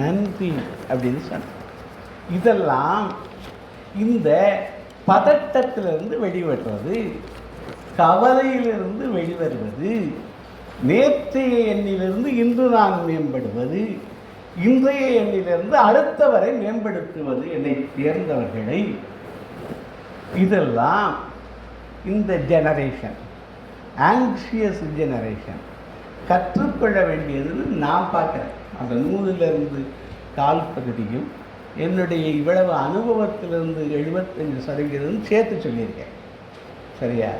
நன்றி அப்படின்னு சொன்னேன். இதெல்லாம் இந்த பதட்டத்திலிருந்து வெளிவருவது, கவலையிலிருந்து வெளிவருவது, நேற்றைய எண்ணிலிருந்து இன்று நான் மேம்படுவது, இன்றைய எண்ணிலிருந்து அடுத்தவரை மேம்படுத்துவது, என்னை தேர்ந்தவர்களை. இதெல்லாம் இந்த ஜெனரேஷன், ஆங்ஷியஸ் ஜெனரேஷன் கற்றுக்கொள்ள வேண்டியதுன்னு நான் பார்க்குறேன். அந்த நூலிலிருந்து கால் பகுதியும் என்னுடைய இவ்வளவு அனுபவத்திலிருந்து 75% சேர்த்து சொல்லியிருக்கேன். சரியா?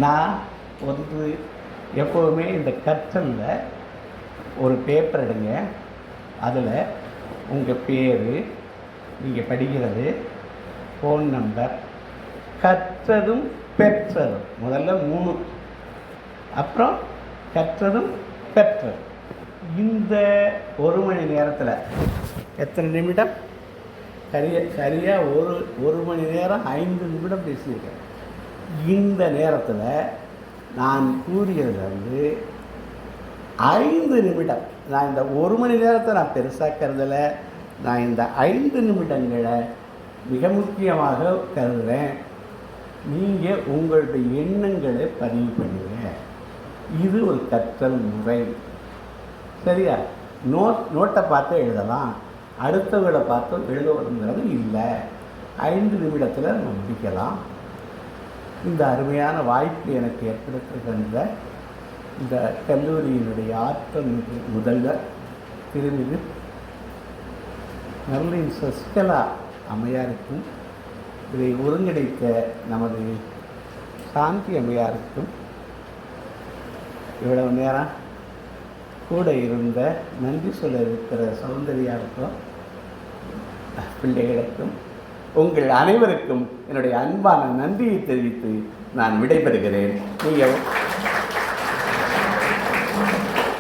நான் எப்போவுமே இந்த கற்றலில் ஒரு பேப்பர் எடுங்க, அதில் உங்கள் பேர், நீங்கள் படிக்கிறது, ஃபோன் நம்பர், கற்றதும் பெற்றதும், முதல்ல 3, அப்புறம் கற்றதும் பெற்றதும். இந்த 1 மணி நேரத்தில் எத்தனை நிமிடம்? சரியாக ஒரு மணி நேரம் 5 நிமிடம் பேசியிருக்கேன். இந்த நேரத்தில் நான் கூறியதுலேருந்து 5 நிமிடம், நான் இந்த 1 மணி நேரத்தை நான் பெருசாக்கிறதில், நான் இந்த 5 நிமிடங்களை மிக முக்கியமாக கருதுகிறேன். நீங்கள் உங்களுடைய எண்ணங்களை பதிவு பண்ணுங்க. இது ஒரு கற்றல் முறை. சரியா? நோட்டை பார்த்து எழுதலாம், அடுத்தவங்களை பார்த்து எழுதணுங்கிறது இல்லை. 5 நிமிடத்தில் நம்ம முடிக்கலாம். இந்த அருமையான வாய்ப்பு எனக்கு ஏற்படுத்துகின்ற இந்த கல்லூரியினுடைய ஆற்றல் முதல்வர் திருமிகு மெர்லின் சசிகலா அம்மையாருக்கும், இதை ஒருங்கிணைத்த நமது சாந்தி அம்மையாருக்கும், இவ்வளவு நேரம் கூட இருந்த நன்றி சொல்ல இருக்கிற சௌந்தர்யாவுக்கும், பிள்ளைகளுக்கும், உங்கள் அனைவருக்கும் என்னுடைய அன்பான நன்றியை தெரிவித்து நான் விடைபெறுகிறேன். நீங்கள்